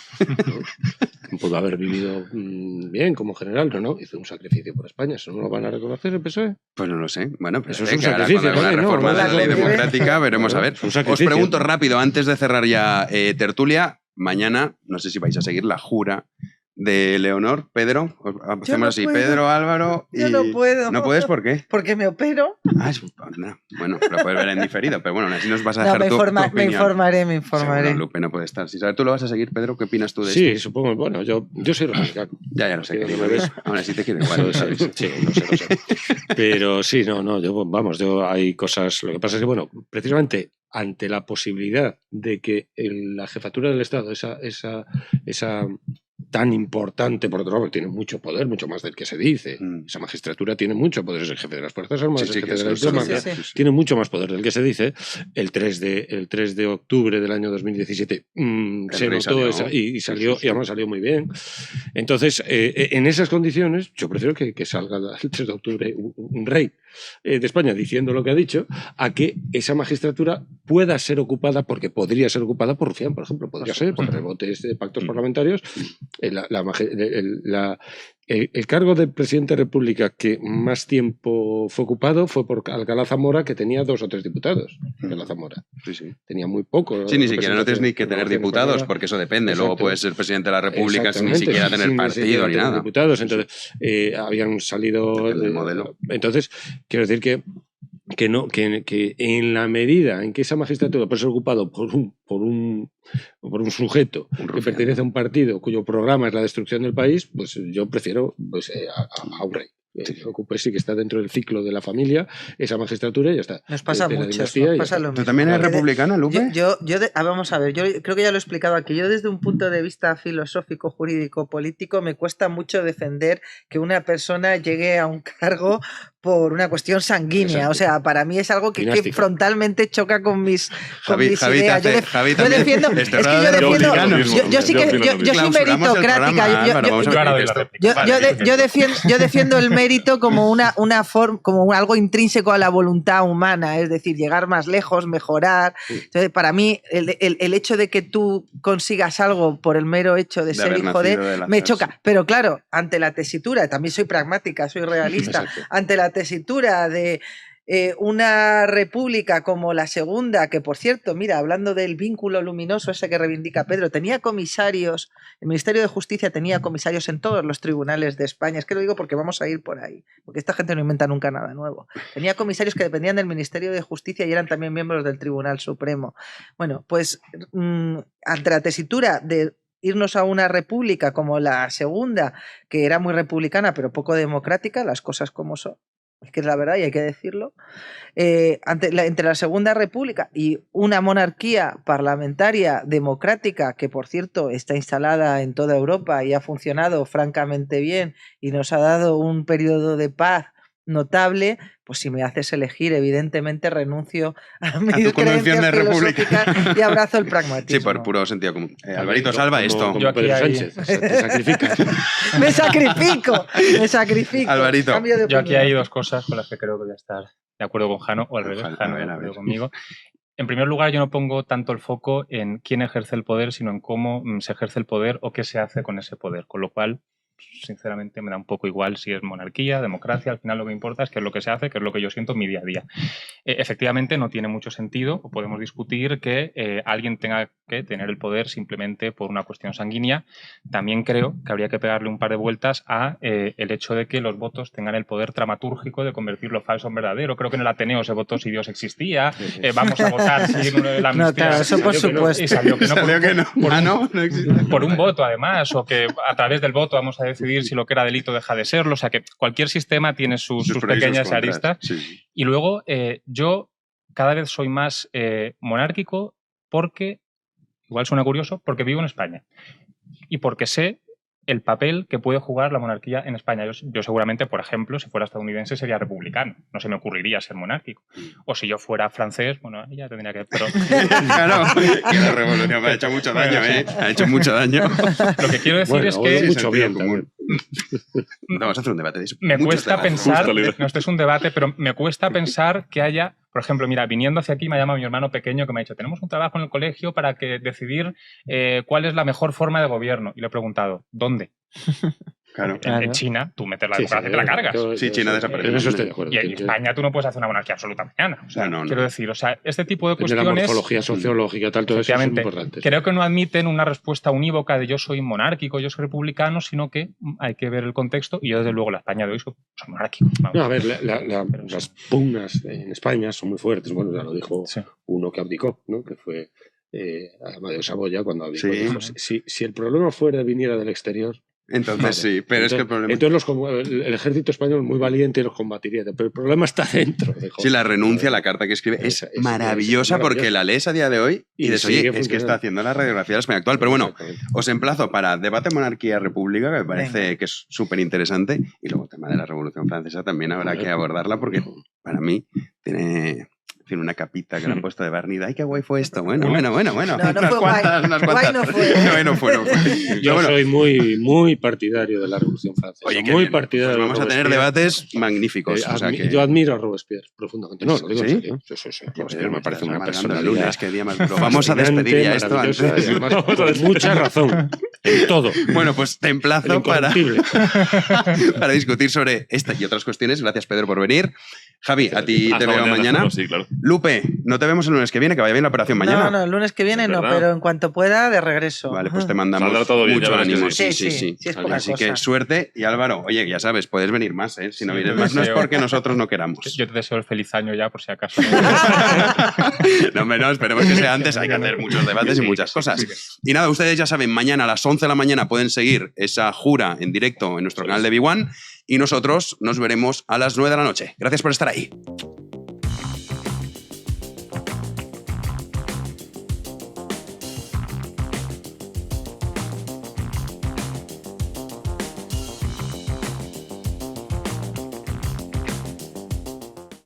¿no? Pudo haber vivido bien como general, no, hizo un sacrificio por España. ¿Eso no lo van a reconocer el PSOE? Pues no lo sé. Bueno, pero eso es un sacrificio. Con la reforma de la ley democrática veremos a ver. Os pregunto rápido, antes de cerrar ya tertulia, mañana, no sé si vais a seguir la jura de Leonor, Pedro, hacemos no así, puedo. Pedro, Álvaro y... Yo no puedo. ¿No puedes? ¿Por qué? Porque me opero. No. Bueno, lo puedes ver en diferido, pero bueno, así nos vas a No, dejar tu opinión. me informaré. Seguro, Lupe no puede estar. Si sabes, ¿tú lo vas a seguir, Pedro? ¿Qué opinas tú de esto? Sí, supongo. Bueno, yo soy republicano. Ya lo sé. Que no me ves. Ahora sí te quiero igual. Sí, lo sé. Pero sí, yo hay cosas... Lo que pasa es que, bueno, precisamente ante la posibilidad de que la jefatura del Estado, esa tan importante, por otro lado, tiene mucho poder, mucho más del que se dice. Esa magistratura tiene mucho poder, es el jefe de las Fuerzas Armadas, el jefe de la diplomacia, tiene mucho más poder del que se dice. El 3 de octubre del año 2017 se notó y salió, y además salió muy bien. Entonces, en esas condiciones, yo prefiero que salga el 3 de octubre un rey de España diciendo lo que ha dicho, a que esa magistratura pueda ser ocupada, porque podría ser ocupada por Rufián, por ejemplo, podría ser por rebotes de pactos parlamentarios. El cargo de presidente de República que más tiempo fue ocupado fue por Alcalá Zamora, que tenía 2 o 3 diputados. Alcalá Zamora. Sí. Tenía muy poco. Sí, ni siquiera no tienes ni que tener diputados, porque eso depende. Exacto. Luego puedes ser presidente de la República sin ni siquiera tener partido ni nada. Diputados. Entonces, habían salido... del modelo. Entonces, quiero decir que en la medida en que esa magistratura puede ser ocupado por un sujeto que pertenece a un partido cuyo programa es la destrucción del país, pues yo prefiero a un rey. Sí que está dentro del ciclo de la familia, esa magistratura y ya está. Nos pasa mucho, nos pasa lo mismo. ¿Tú también eres republicana, Lupe? Vamos a ver, yo creo que ya lo he explicado aquí. Yo desde un punto de vista filosófico, jurídico, político, me cuesta mucho defender que una persona llegue a un cargo por una cuestión sanguínea. Exacto. O sea, para mí es algo que frontalmente choca con mis ideas. Yo defiendo... Yo sí meritocrática. Yo defiendo el mérito como una forma, como algo intrínseco a la voluntad humana, es decir, llegar más lejos, mejorar. Entonces, para mí, el hecho de que tú consigas algo por el mero hecho de ser hijo me choca. Pero claro, ante la tesitura, también soy pragmática, soy realista, ante la tesitura de una república como la segunda, que por cierto, mira, hablando del vínculo luminoso ese que reivindica Pedro, tenía comisarios, el Ministerio de Justicia tenía comisarios en todos los tribunales de España. Es que lo digo porque vamos a ir por ahí, porque esta gente no inventa nunca nada nuevo. Tenía comisarios que dependían del Ministerio de Justicia y eran también miembros del Tribunal Supremo. Bueno, pues ante la tesitura de irnos a una república como la segunda, que era muy republicana pero poco democrática, las cosas como son, es que es la verdad y hay que decirlo, entre la Segunda República y una monarquía parlamentaria democrática que, por cierto, está instalada en toda Europa y ha funcionado francamente bien y nos ha dado un periodo de paz notable, pues si me haces elegir, evidentemente renuncio a mis convención de república y abrazo el pragmatismo. Sí, por puro sentido común. Alvarito, salva esto. Yo Pedro Sánchez, te sacrificas. Me sacrifico. Alvarito. Yo aquí hay 2 cosas con las que creo que voy a estar de acuerdo con Jano, o al revés, Jano de acuerdo conmigo. En primer lugar, yo no pongo tanto el foco en quién ejerce el poder, sino en cómo se ejerce el poder o qué se hace con ese poder. Con lo cual, sinceramente me da un poco igual si es monarquía, democracia, al final lo que importa es qué es lo que se hace, qué es lo que yo siento en mi día a día. Efectivamente no tiene mucho sentido, o podemos discutir que alguien tenga que tener el poder simplemente por una cuestión sanguínea. También creo que habría que pegarle un par de vueltas a el hecho de que los votos tengan el poder dramatúrgico de convertir lo falso en verdadero. Creo que en el Ateneo se votó si Dios existía, vamos a votar si la amnistía... No, claro, eso por supuesto. Y salió que no, Salió que no. No existe. Por un voto, además, o que a través del voto vamos a decidir si lo que era delito deja de serlo. O sea, que cualquier sistema tiene sus pequeñas aristas. Sí. Y luego, yo cada vez soy más monárquico porque, igual suena curioso, porque vivo en España. Y porque sé el papel que puede jugar la monarquía en España. Yo seguramente, por ejemplo, si fuera estadounidense sería republicano. No se me ocurriría ser monárquico. O si yo fuera francés, bueno, ya tendría que... Pero... Claro, que la revolución me ha hecho mucho daño, Ha hecho mucho daño. Lo que quiero decir es que... Mucho bien común. Vamos a hacer un debate de eso. Me cuesta pensar... No, este es un debate, pero me cuesta pensar que haya... Por ejemplo, mira, viniendo hacia aquí me llama mi hermano pequeño que me ha dicho, tenemos un trabajo en el colegio para decidir cuál es la mejor forma de gobierno. Y le he preguntado, ¿dónde? Claro. En China tú metes la democracia y te la cargas. Sí, China desaparece. En eso estoy de acuerdo. Y en España tú no puedes hacer una monarquía absoluta mañana. O sea, no. Quiero decir, o sea, este tipo de Depende cuestiones... de la morfología sociológica, tal, todo eso es importante. Creo que no admiten una respuesta unívoca de yo soy monárquico, yo soy republicano, sino que hay que ver el contexto y yo desde luego la España de hoy soy monárquico. No, a ver, las pugnas en España son muy fuertes. Bueno, ya lo dijo uno que abdicó, ¿no? Que fue Amadeo Saboya cuando abdicó. Sí. Dijo, si el problema viniera del exterior... Entonces vale. sí, pero es que el problema... Entonces el ejército español muy valiente los combatiría, pero el problema está dentro. Sí, la renuncia, la carta que escribe es maravillosa porque la lees a día de hoy y dices, oye, es que está haciendo la radiografía de la España actual. Pero bueno, os emplazo para debate monarquía-república, que me parece que es súper interesante, y luego el tema de la Revolución Francesa también habrá que abordarla porque para mí tiene una capita que le han puesto de barniz. ¡Ay, qué guay fue esto! Bueno. No, no unas fue cuantas. Guay no fue. No fue. Yo soy muy partidario de la Revolución Francesa. Oye, muy partidario. Pues vamos a tener debates magníficos. Yo admiro a Robespierre profundamente. No, lo digo en ¿Sí? serio. Sí. Robespierre me parece una personalidad. Lunes, qué día más duro. Vamos a despedir ya esto antes. Con mucha razón. En todo. Bueno, pues te emplazo para discutir sobre esta y otras cuestiones. Gracias, Pedro, por venir. Javi, a ti te veo mañana. Sí, claro. Lupe, no te vemos el lunes que viene, que vaya bien la operación mañana. No, el lunes que viene no, pero en cuanto pueda, de regreso. Vale, pues te mandamos todo bien, mucho ánimo. Sí. Es poca Así cosa. que suerte. Y Álvaro, oye, ya sabes, puedes venir más, ¿eh? Si no vienes más, no es porque nosotros no queramos. Yo te deseo el feliz año ya, por si acaso. No, esperemos que sea antes. Hay que hacer muchos debates y muchas cosas. Y nada, ustedes ya saben, mañana a las 11 de la mañana pueden seguir esa jura en directo en nuestro canal de B1 y nosotros nos veremos a las 9 de la noche. Gracias por estar ahí.